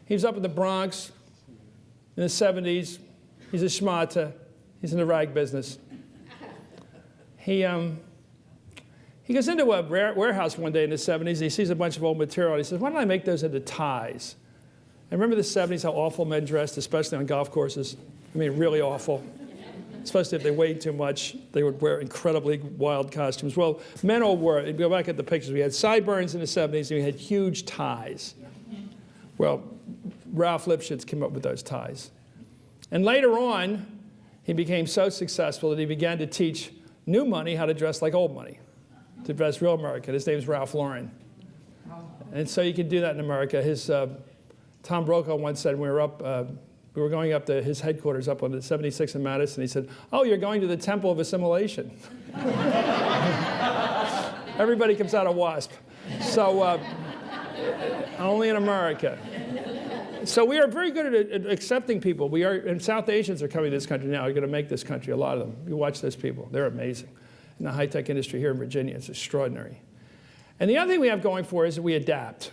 He was up in the Bronx in the 70s. He's a schmata. He's in the rag business. He goes into a warehouse one day in the 70s, and he sees a bunch of old material, and he says, why don't I make those into ties? And remember the 70s, how awful men dressed, especially on golf courses? I mean, really awful. especially if they weighed too much, they would wear incredibly wild costumes. Well, men all wore, if you go back at the pictures, we had sideburns in the 70s, and we had huge ties. Well, Ralph Lipschitz came up with those ties. And later on, he became so successful that he began to teach new money how to dress like old money, to dress real American. His name's Ralph Lauren. And so you can do that in America. Tom Brokaw once said we were going up to his headquarters up on the 76th and Madison. He said, "Oh, you're going to the Temple of Assimilation." Everybody comes out of WASP. So only in America. So we are very good at accepting people. And South Asians are coming to this country now. They're going to make this country, a lot of them. You watch those people. They're amazing. In the high-tech industry here in Virginia, it's extraordinary. And the other thing we have going for us is that we adapt.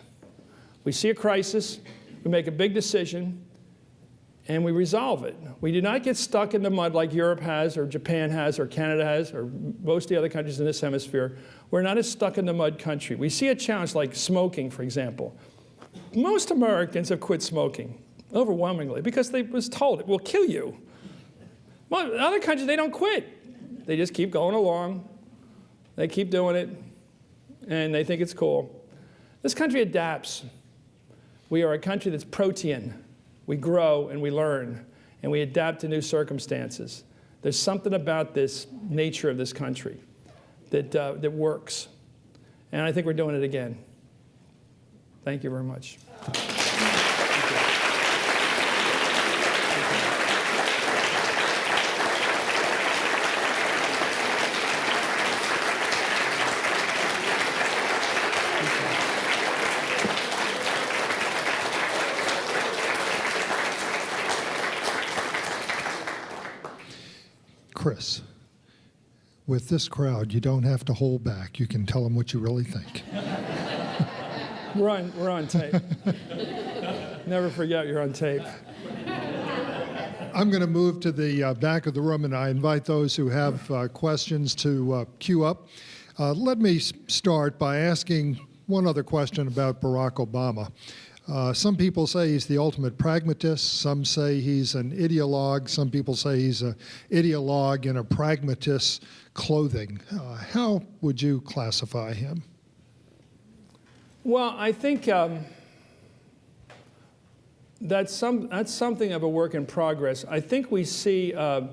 We see a crisis, we make a big decision, and we resolve it. We do not get stuck in the mud like Europe has, or Japan has, or Canada has, or most of the other countries in this hemisphere. We're not a stuck-in-the-mud country. We see a challenge like smoking, for example. Most Americans have quit smoking, overwhelmingly, because they was told it will kill you. Well, in other countries, they don't quit. They just keep going along. They keep doing it, and they think it's cool. This country adapts. We are a country that's protean. We grow and we learn, and we adapt to new circumstances. There's something about this nature of this country that works. And I think we're doing it again. Thank you very much. Chris, with this crowd, you don't have to hold back. You can tell them what you really think. We're on tape. Never forget you're on tape. I'm going to move to the back of the room, and I invite those who have questions to queue up. Let me start by asking one other question about Barack Obama. Some people say he's the ultimate pragmatist. Some say he's an ideologue. Some people say he's an ideologue in a pragmatist's clothing. How would you classify him? Well, I think that's something of a work in progress. I think we see a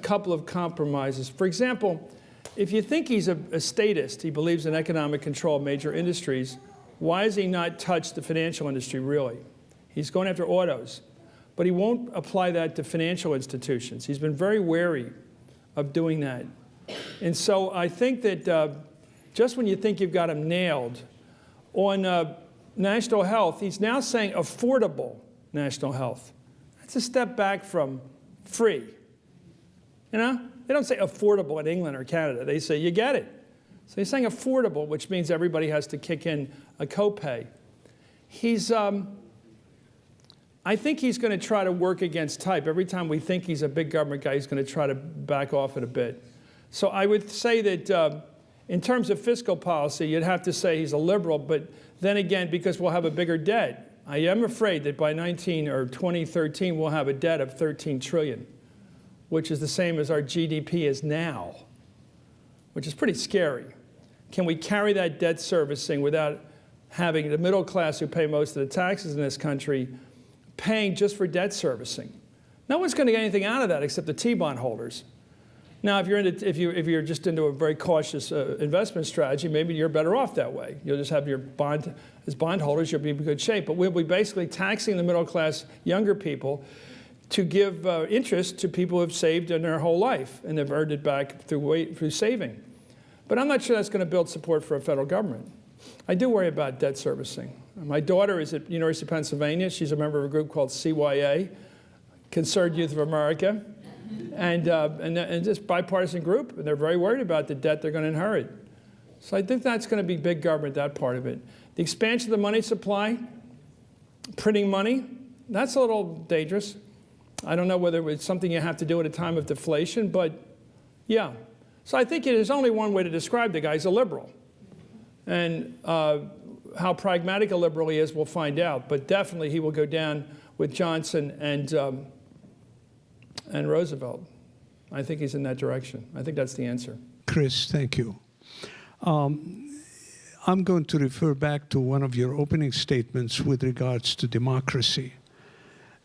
couple of compromises. For example, if you think he's a statist, he believes in economic control of major industries, why has he not touched the financial industry, really? He's going after autos, but he won't apply that to financial institutions. He's been very wary of doing that. And so I think that just when you think you've got him nailed, on national health, he's now saying affordable national health. That's a step back from free. You know? They don't say affordable in England or Canada. They say you get it. So he's saying affordable, which means everybody has to kick in a copay. I think he's going to try to work against type. Every time we think he's a big government guy, he's going to try to back off it a bit. So I would say that in terms of fiscal policy, you'd have to say he's a liberal, but then again, because we'll have a bigger debt, I am afraid that by 2013, we'll have a debt of $13 trillion, which is the same as our GDP is now, which is pretty scary. Can we carry that debt servicing without having the middle class who pay most of the taxes in this country paying just for debt servicing? No one's going to get anything out of that except the T-bond holders. Now, if you're just into a very cautious investment strategy, maybe you're better off that way. You'll just have your bond, as bondholders, you'll be in good shape. But we'll be basically taxing the middle class, younger people, to give interest to people who have saved in their whole life and have earned it back through saving. But I'm not sure that's going to build support for a federal government. I do worry about debt servicing. My daughter is at University of Pennsylvania. She's a member of a group called CYA, Concerned Youth of America, and this bipartisan group, and they're very worried about the debt they're going to inherit. So I think that's going to be big government, that part of it. The expansion of the money supply, printing money, that's a little dangerous. I don't know whether it's something you have to do at a time of deflation, but yeah. So I think there's only one way to describe the guy. He's a liberal. And how pragmatic a liberal he is, we'll find out. But definitely he will go down with Johnson and and Roosevelt. I think he's in that direction. I think that's the answer. Chris, thank you. I'm going to refer back to one of your opening statements with regards to democracy.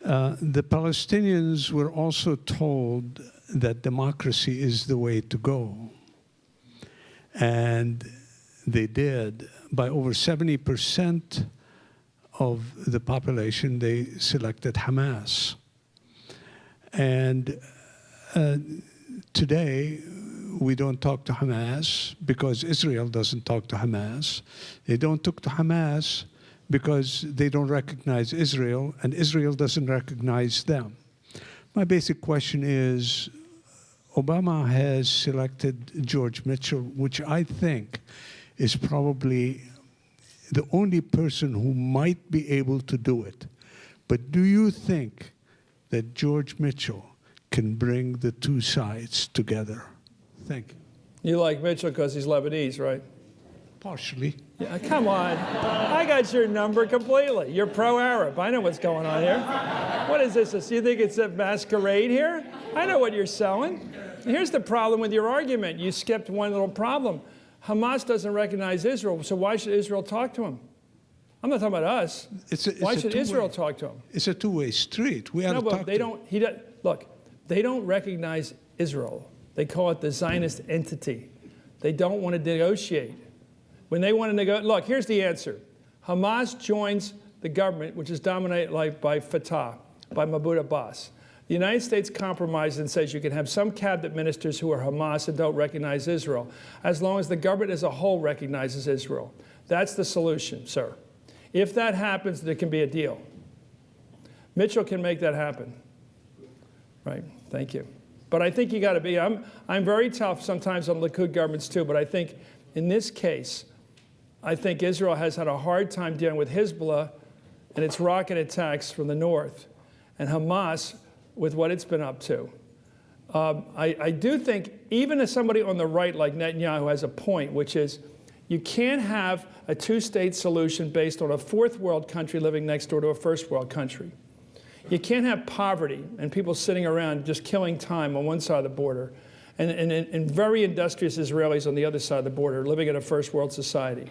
The Palestinians were also told that democracy is the way to go. And they did. By over 70% of the population, they selected Hamas. And today, we don't talk to Hamas because Israel doesn't talk to Hamas. They don't talk to Hamas because they don't recognize Israel, and Israel doesn't recognize them. My basic question is, Obama has selected George Mitchell, which I think is probably the only person who might be able to do it. But do you think that George Mitchell can bring the two sides together? Thank you. You like Mitchell because he's Lebanese, right? Partially. Yeah, come on. I got your number completely. You're pro-Arab. I know what's going on here. What is this? You think it's a masquerade here? I know what you're selling. Here's the problem with your argument. You skipped one little problem. Hamas doesn't recognize Israel, so why should Israel talk to him? I'm not talking about us. Why should Israel talk to him? It's a two-way street. We have to talk they don't. Look, they don't recognize Israel. They call it the Zionist entity. They don't want to negotiate. When they want to negotiate, look, here's the answer. Hamas joins the government, which is dominated by Fatah, by Mahmoud Abbas. The United States compromises and says you can have some cabinet ministers who are Hamas and don't recognize Israel, as long as the government as a whole recognizes Israel. That's the solution, sir. If that happens, there can be a deal. Mitchell can make that happen. Right, thank you. But I think you got to be, I'm very tough sometimes on Likud governments too, but I think in this case, I think Israel has had a hard time dealing with Hezbollah and its rocket attacks from the north, and Hamas with what it's been up to. I do think even as somebody on the right like Netanyahu has a point, which is you can't have a two-state solution based on a fourth world country living next door to a first world country. You can't have poverty and people sitting around just killing time on one side of the border and very industrious Israelis on the other side of the border living in a first world society.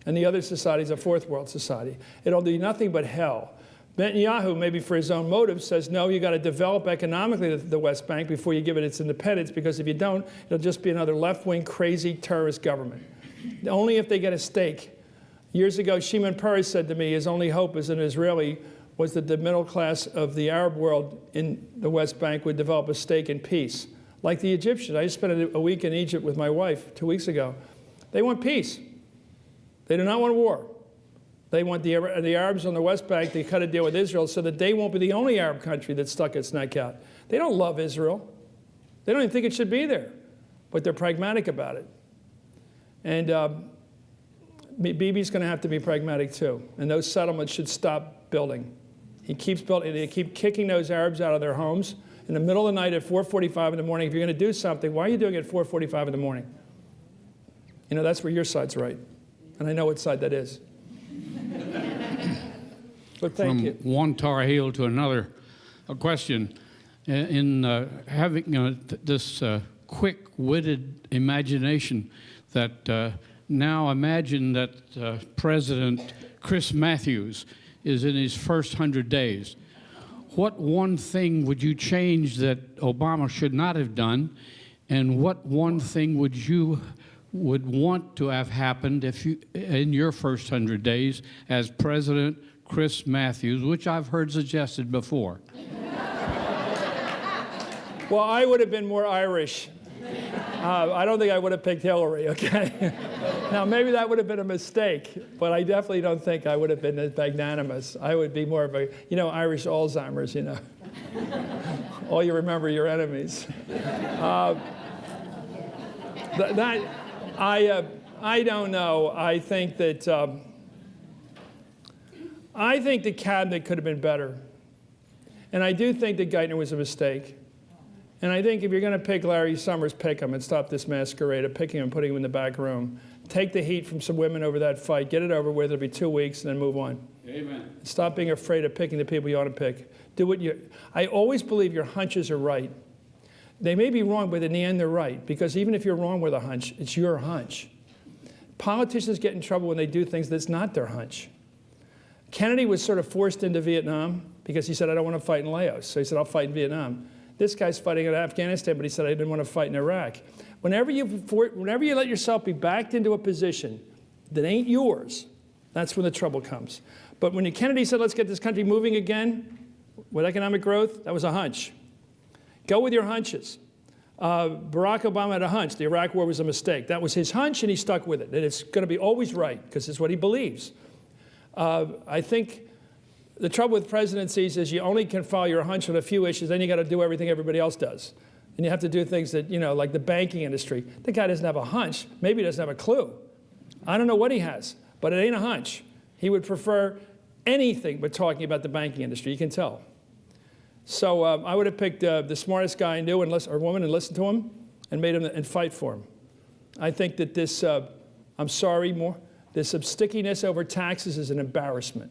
And the other society is a fourth world society. It'll do nothing but hell. Netanyahu, maybe for his own motives, says, no, you got to develop economically the West Bank before you give it its independence, because if you don't, it'll just be another left-wing, crazy terrorist government. Only if they get a stake. Years ago, Shimon Peres said to me, his only hope as an Israeli was that the middle class of the Arab world in the West Bank would develop a stake in peace. Like the Egyptians. I just spent a week in Egypt with my wife 2 weeks ago. They want peace. They do not want war. They want the Arabs on the West Bank to cut a deal with Israel so that they won't be the only Arab country that stuck its neck out. They don't love Israel. They don't even think it should be there. But they're pragmatic about it. And Bibi's going to have to be pragmatic too. And those settlements should stop building. He keeps building. They keep kicking those Arabs out of their homes in the middle of the night at 4:45 in the morning. If you're going to do something, why are you doing it at 4:45 in the morning? You know, that's where your side's right. And I know what side that is. But thank you. From one Tar Heel to another, a question. In having this quick-witted imagination that now imagine that President Chris Matthews is in his first 100 days. What one thing would you change that Obama should not have done, and what one thing would you want to have happened if you, in your first 100 days as President Chris Matthews, which I've heard suggested before? Well, I would have been more Irish. I don't think I would have picked Hillary, okay? Now, maybe that would have been a mistake, but I definitely don't think I would have been as magnanimous. I would be more of a, you know, Irish Alzheimer's, you know. All you remember are your enemies. I don't know. I think that the cabinet could have been better. And I do think that Geithner was a mistake. And I think if you're going to pick Larry Summers, pick him and stop this masquerade of picking him and putting him in the back room. Take the heat from some women over that fight. Get it over with. It'll be 2 weeks and then move on. Amen. Stop being afraid of picking the people you ought to pick. Do what you. I always believe your hunches are right. They may be wrong, but in the end they're right. Because even if you're wrong with a hunch, it's your hunch. Politicians get in trouble when they do things that's not their hunch. Kennedy was sort of forced into Vietnam because he said, I don't want to fight in Laos. So he said, I'll fight in Vietnam. This guy's fighting in Afghanistan, but he said, I didn't want to fight in Iraq. Whenever you let yourself be backed into a position that ain't yours, that's when the trouble comes. But when Kennedy said, let's get this country moving again with economic growth, that was a hunch. Go with your hunches. Barack Obama had a hunch. The Iraq War was a mistake. That was his hunch, and he stuck with it. And it's going to be always right, because it's what he believes. I think the trouble with presidencies is you only can follow your hunch on a few issues, then you got to do everything everybody else does. And you have to do things that, like the banking industry. The guy doesn't have a hunch. Maybe he doesn't have a clue. I don't know what he has, but it ain't a hunch. He would prefer anything but talking about the banking industry. You can tell. So I would have picked the smartest guy I knew or woman and listened to him and made him and fight for him. I think that this, this stickiness over taxes is an embarrassment.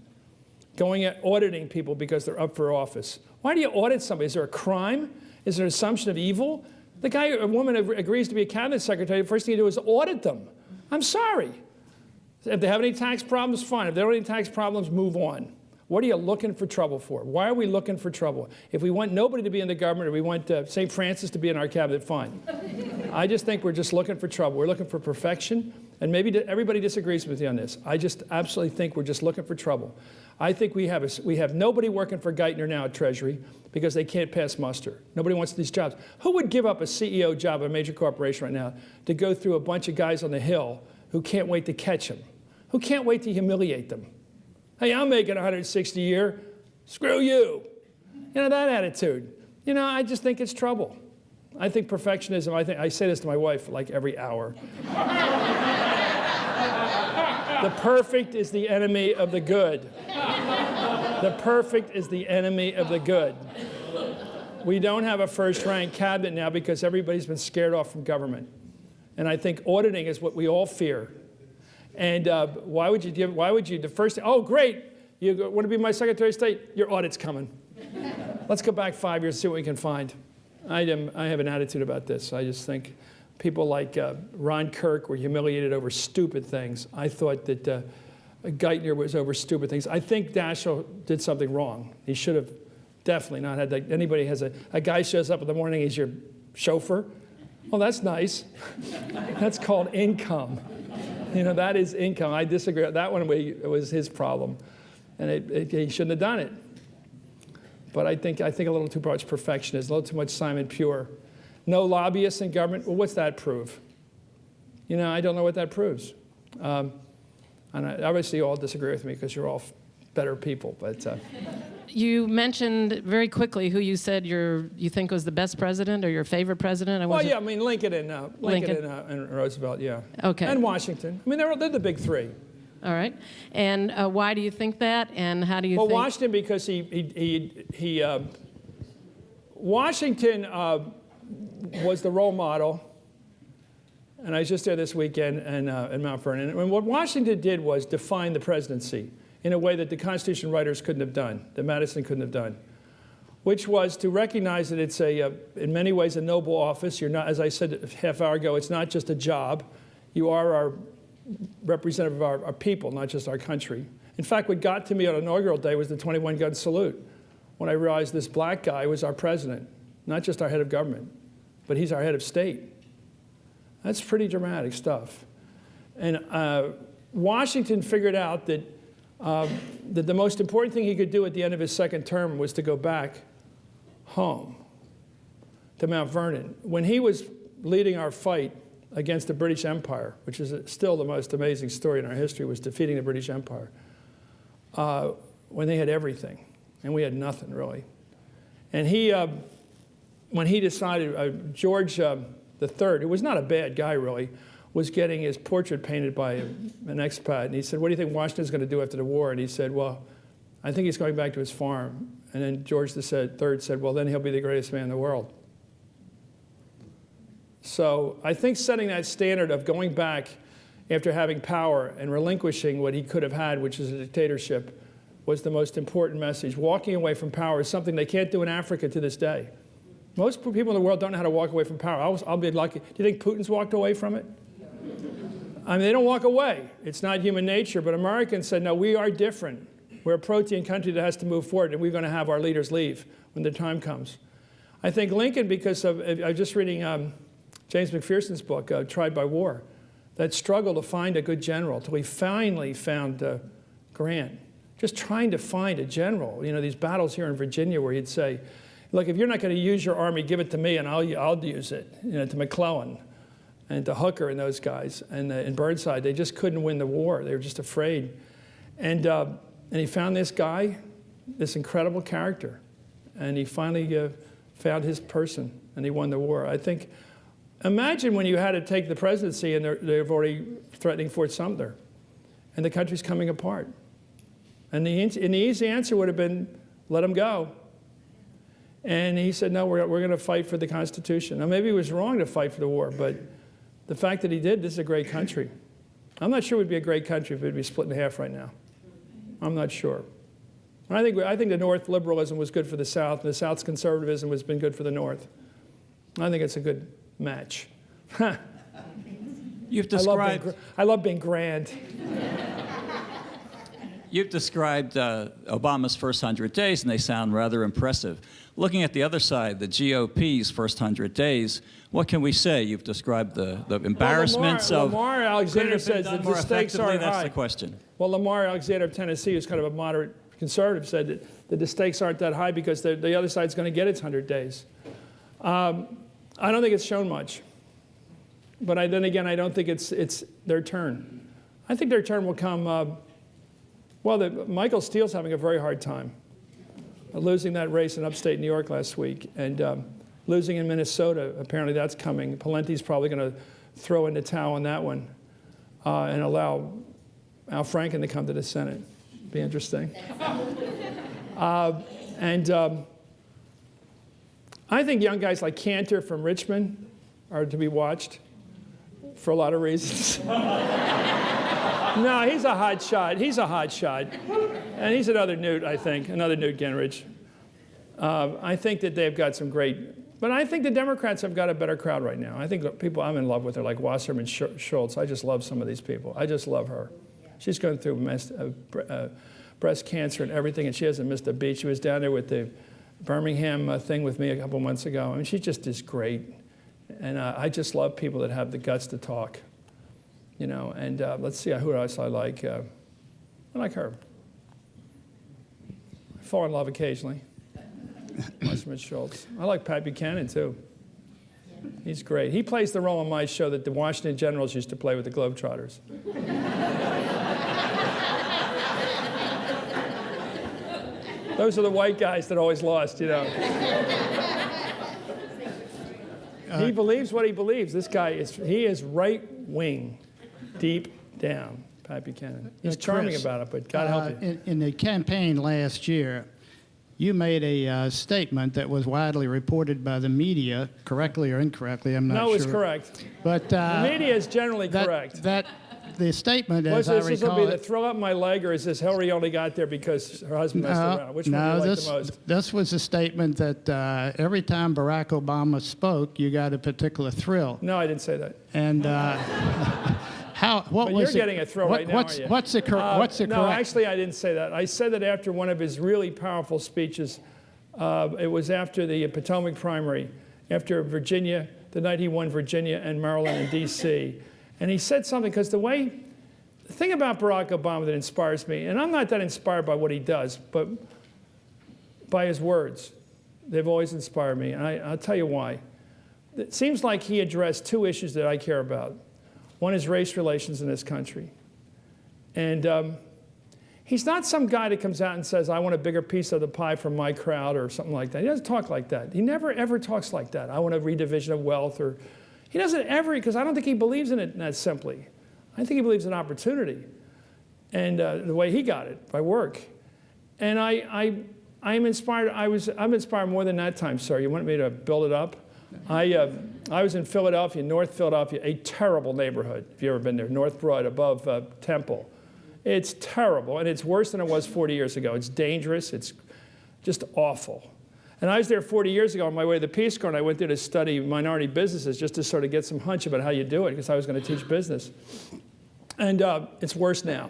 Going at auditing people because they're up for office. Why do you audit somebody? Is there a crime? Is there an assumption of evil? The guy or woman agrees to be a cabinet secretary, the first thing you do is audit them. I'm sorry. If they have any tax problems, fine. If they don't have any tax problems, move on. What are you looking for trouble for? Why are we looking for trouble? If we want nobody to be in the government or we want St. Francis to be in our cabinet, fine. I just think we're just looking for trouble. We're looking for perfection. And maybe everybody disagrees with you on this. I just absolutely think we're just looking for trouble. I think we have nobody working for Geithner now at Treasury because they can't pass muster. Nobody wants these jobs. Who would give up a CEO job at a major corporation right now to go through a bunch of guys on the Hill who can't wait to catch him? Who can't wait to humiliate them? Hey, I'm making $160 a year. Screw you. That attitude. I just think it's trouble. I think perfectionism, I say this to my wife like every hour. The perfect is the enemy of the good. The perfect is the enemy of the good. We don't have a first-rank cabinet now because everybody's been scared off from government. And I think auditing is what we all fear. And why would you, the first, oh, great, you want to be my Secretary of State? Your audit's coming. Let's go back 5 years and see what we can find. I have an attitude about this. I just think people like Ron Kirk were humiliated over stupid things. I thought that Geithner was over stupid things. I think Daschle did something wrong. He should have definitely not had that. Anybody has a guy shows up in the morning, he's your chauffeur. Well, that's nice. That's called income. That is income. I disagree. That one was his problem. And he shouldn't have done it. But I think a little too much perfectionism, a little too much Simon Pure. No lobbyists in government. Well, what's that prove? I don't know what that proves. And obviously you all disagree with me because you're all better people. But you mentioned very quickly who you said you think was the best president or your favorite president. Well, yeah, I mean Lincoln and Roosevelt, yeah. Okay. And Washington. I mean they're the big three. All right. And why do you think that? And how do you think? Well, Washington because Washington was the role model. And I was just there this weekend in Mount Vernon. And what Washington did was define the presidency in a way that the Constitution writers couldn't have done, that Madison couldn't have done, which was to recognize that it's in many ways a noble office. You're not, as I said a half hour ago, it's not just a job. You are our representative of our people, not just our country. In fact, what got to me on inaugural day was the 21-gun salute, when I realized this black guy was our president, not just our head of government, but he's our head of state. That's pretty dramatic stuff. And Washington figured out that the most important thing he could do at the end of his second term was to go back home to Mount Vernon. When he was leading our fight against the British Empire, which is still the most amazing story in our history, was defeating the British Empire, when they had everything, and we had nothing, really. And when he decided, George III, who was not a bad guy, really, was getting his portrait painted by an expat. And he said, what do you think Washington's going to do after the war? And he said, well, I think he's going back to his farm. And then George III said, well, then he'll be the greatest man in the world. So I think setting that standard of going back after having power and relinquishing what he could have had, which is a dictatorship, was the most important message. Walking away from power is something they can't do in Africa to this day. Most people in the world don't know how to walk away from power. I'll be lucky. Do you think Putin's walked away from it? I mean, they don't walk away. It's not human nature. But Americans said, no, we are different. We're a protein country that has to move forward, and we're going to have our leaders leave when the time comes. I think Lincoln, because of, I was just reading James McPherson's book, Tried by War, that struggle to find a good general till he finally found Grant. Just trying to find a general. You know, these battles here in Virginia where he'd say, look, if you're not going to use your army, give it to me and I'll use it. You know, to McClellan and to Hooker and those guys. And in Burnside, they just couldn't win the war. They were just afraid. And he found this guy, this incredible character. And he finally found his person and he won the war. I think, imagine when you had to take the presidency and they're already threatening Fort Sumter and the country's coming apart. And the easy answer would have been, let him go. And he said, no, we're going to fight for the Constitution. Now, maybe he was wrong to fight for the war, but the fact that he did, this is a great country. I'm not sure it would be a great country if it would be split in half right now. I'm not sure. I think the North liberalism was good for the South, and the South's conservatism has been good for the North. I think it's a good match. You've described... I love being grand. You've described Obama's first 100 days, and they sound rather impressive. Looking at the other side, the GOP's first 100 days, what can we say? You've described the embarrassments of... Lamar Alexander says that the stakes aren't high. That's the question. Well, Lamar Alexander of Tennessee, who's kind of a moderate conservative, said that the stakes aren't that high because the other side's going to get its 100 days. I don't think it's shown much. But then again, I don't think it's their turn. I think their turn will come... Michael Steele's having a very hard time losing that race in upstate New York last week, and losing in Minnesota. Apparently that's coming. Pawlenty's probably going to throw in the towel on that one and allow Al Franken to come to the Senate. Be interesting. I think young guys like Cantor from Richmond are to be watched for a lot of reasons. No, he's a hot shot. He's a hot shot. And he's another Newt, I think, another Newt Gingrich. I think that they've got some great, but I think the Democrats have got a better crowd right now. I think people I'm in love with are like Wasserman Schultz. I just love some of these people. I just love her. She's going through breast cancer and everything, and she hasn't missed a beat. She was down there with the Birmingham thing with me a couple months ago. I mean, she just is great. And I just love people that have the guts to talk. You know, and let's see who else I like. I like her. I fall in love occasionally. Wasserman Schultz. I like Pat Buchanan, too. He's great. He plays the role on my show that the Washington Generals used to play with the Globetrotters. Those are the white guys that always lost, you know. He believes what he believes. This guy he is right wing. Deep down, Pat Buchanan. He's charming about it, but God help you. In the campaign last year, you made a statement that was widely reported by the media, correctly or incorrectly, I'm not sure. No, it's correct. But the media is generally correct. The statement, as I recall... This will be the throw up my leg, or is this Hillary only got there because her husband messed around? Which one do you like the most? This was a statement that every time Barack Obama spoke, you got a particular thrill. No, I didn't say that. And... But you're getting a thrill right now, aren't you? What's the correct? No, actually, I didn't say that. I said that after one of his really powerful speeches. It was after the Potomac primary, after Virginia, the night he won Virginia and Maryland and D.C. And he said something, because the thing about Barack Obama that inspires me, and I'm not that inspired by what he does, but by his words. They've always inspired me, and I'll tell you why. It seems like he addressed two issues that I care about. One is race relations in this country. And he's not some guy that comes out and says, I want a bigger piece of the pie from my crowd or something like that. He doesn't talk like that. He never, ever talks like that. I want a redivision of wealth. Or he doesn't ever, because I don't think he believes in it that simply. I think he believes in opportunity. And the way he got it, by work. And I'm inspired. I'm inspired more than that time, sir. You want me to build it up? I was in Philadelphia, North Philadelphia, a terrible neighborhood, if you've ever been there, North Broad, above Temple. It's terrible, and it's worse than it was 40 years ago. It's dangerous. It's just awful. And I was there 40 years ago on my way to the Peace Corps, and I went there to study minority businesses just to sort of get some hunch about how you do it, because I was going to teach business. And it's worse now.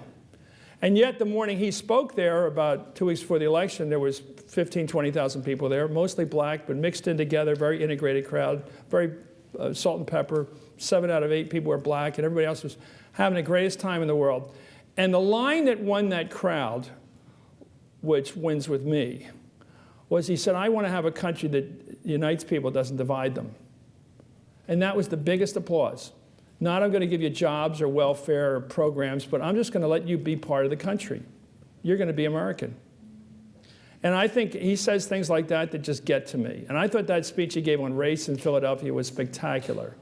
And yet, the morning he spoke there, about 2 weeks before the election, there was 15, 20,000 people there, mostly black, but mixed in together, very integrated crowd, very salt and pepper. 7 out of 8 people were black, and everybody else was having the greatest time in the world. And the line that won that crowd, which wins with me, was he said, I want to have a country that unites people, doesn't divide them. And that was the biggest applause. Not I'm going to give you jobs or welfare or programs, but I'm just going to let you be part of the country. You're going to be American. And I think he says things like that that just get to me. And I thought that speech he gave on race in Philadelphia was spectacular.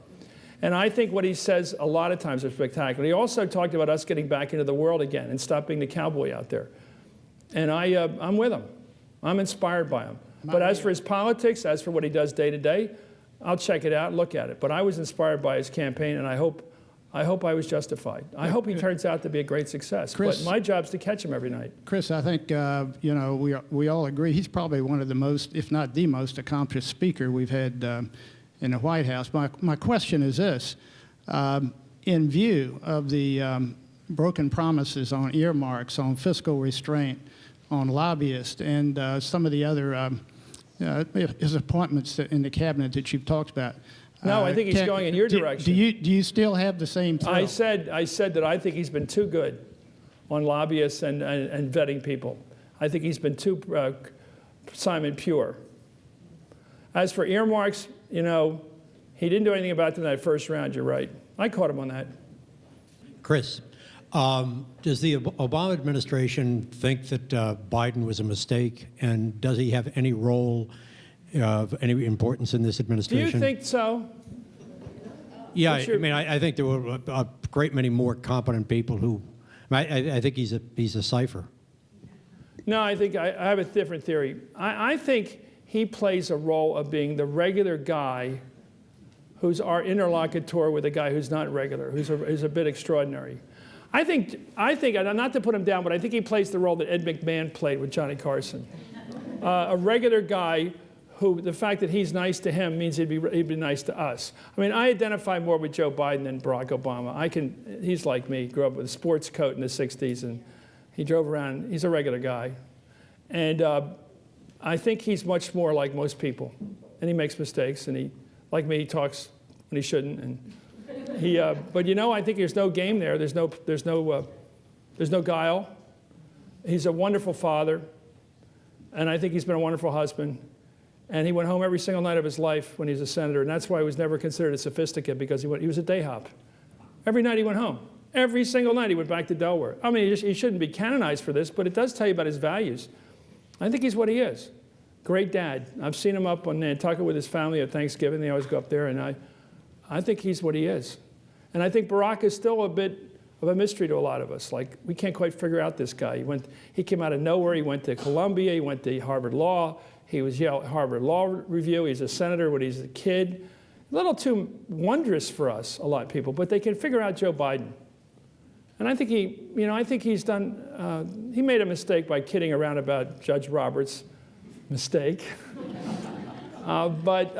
And I think what he says a lot of times is spectacular. He also talked about us getting back into the world again and stop being the cowboy out there. And I'm with him. I'm inspired by him. But as for his politics, as for what he does day to day, I'll check it out, look at it. But I was inspired by his campaign, and I hope I was justified. I hope he turns out to be a great success. Chris, but my job's to catch him every night. Chris, I think we all agree he's probably one of the most, if not the most, accomplished speaker we've had in the White House. My question is this: in view of the broken promises on earmarks, on fiscal restraint, on lobbyists, and some of the other his appointments in the cabinet that you've talked about. No, I think he's going in your direction. Do you still have the same thrill? I said that I think he's been too good on lobbyists and vetting people. I think he's been too Simon Pure. As for earmarks, he didn't do anything about them in that first round. You're right. I caught him on that. Chris, does the Obama administration think that Biden was a mistake, and does he have any role of any importance in this Do administration? you think so? Yeah, I think there were a great many more competent people who. I think he's a cipher. No, I think I have a different theory. I think he plays a role of being the regular guy who's our interlocutor with a guy who's not regular, who's a bit extraordinary. I think, and not to put him down, but I think he plays the role that Ed McMahon played with Johnny Carson. A regular guy who, the fact that he's nice to him means he'd be nice to us. I mean, I identify more with Joe Biden than Barack Obama. He's like me, grew up with a sports coat in the 60s, and he drove around. He's a regular guy. And I think he's much more like most people. And he makes mistakes, and like me, he talks when he shouldn't. And but I think there's no game there. There's no guile. He's a wonderful father, and I think he's been a wonderful husband. And he went home every single night of his life when he was a senator, and that's why he was never considered a sophisticate, because he was a day hop. Every night he went home. Every single night he went back to Delaware. I mean, he shouldn't be canonized for this, but it does tell you about his values. I think he's what he is. Great dad. I've seen him up on Nantucket with his family at Thanksgiving. They always go up there, and I think he's what he is. And I think Barack is still a bit of a mystery to a lot of us. Like, we can't quite figure out this guy. He came out of nowhere. He went to Columbia. He went to Harvard Law. He was Yale Harvard Law Review. He's a senator when he's a kid. A little too wondrous for us, a lot of people, but they can figure out Joe Biden. And I think he's done, he made a mistake by kidding around about Judge Roberts' mistake. But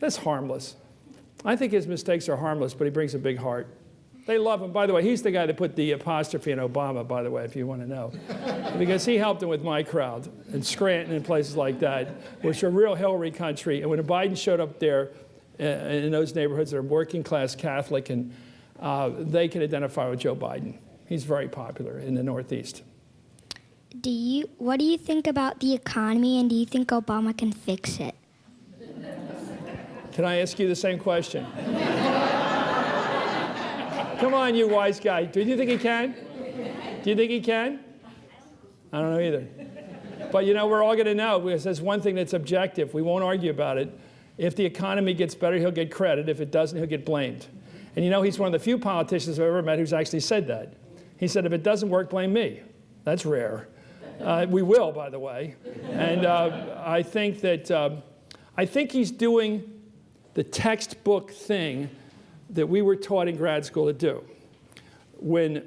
that's harmless. I think his mistakes are harmless, but he brings a big heart. They love him. By the way, he's the guy that put the apostrophe in Obama, by the way, if you want to know. Because he helped him with my crowd in Scranton and places like that, which are real Hillary country. And when Biden showed up there in those neighborhoods that are working class Catholic, and they can identify with Joe Biden. He's very popular in the Northeast. What do you think about the economy, and do you think Obama can fix it? Can I ask you the same question? Come on, you wise guy. Do you think he can? Do you think he can? I don't know either. But we're all going to know, because there's one thing that's objective. We won't argue about it. If the economy gets better, he'll get credit. If it doesn't, he'll get blamed. And he's one of the few politicians I've ever met who's actually said that. He said, if it doesn't work, blame me. That's rare. We will, by the way. And I think he's doing the textbook thing that we were taught in grad school to do. When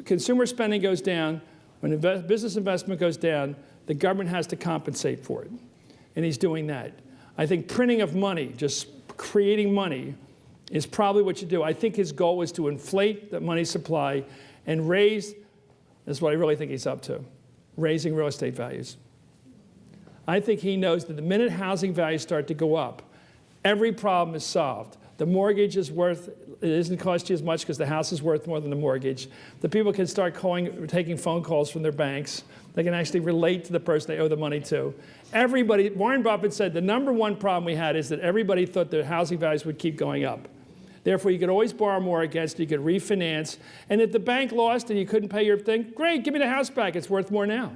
consumer spending goes down, when business investment goes down, the government has to compensate for it. And he's doing that. I think printing of money, just creating money, is probably what you do. I think his goal was to inflate the money supply and raise, that's what I really think he's up to, raising real estate values. I think he knows that the minute housing values start to go up, every problem is solved. The mortgage is worth, it doesn't cost you as much because the house is worth more than the mortgage. The people can start taking phone calls from their banks. They can actually relate to the person they owe the money to. Everybody, Warren Buffett said the #1 problem we had is that everybody thought the housing values would keep going up. Therefore, you could always borrow more against it, you could refinance. And if the bank lost and you couldn't pay your thing, great, give me the house back, it's worth more now.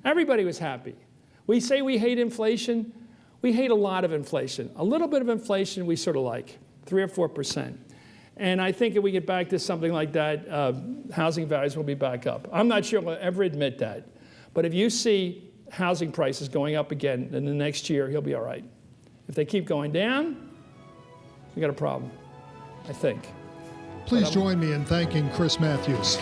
Everybody was happy. We say we hate inflation. We hate a lot of inflation. A little bit of inflation we sort of like, 3 or 4%. And I think if we get back to something like that, housing values will be back up. I'm not sure we'll ever admit that. But if you see housing prices going up again in the next year, he'll be all right. If they keep going down, we got a problem, I think. Please join me in thanking Chris Matthews.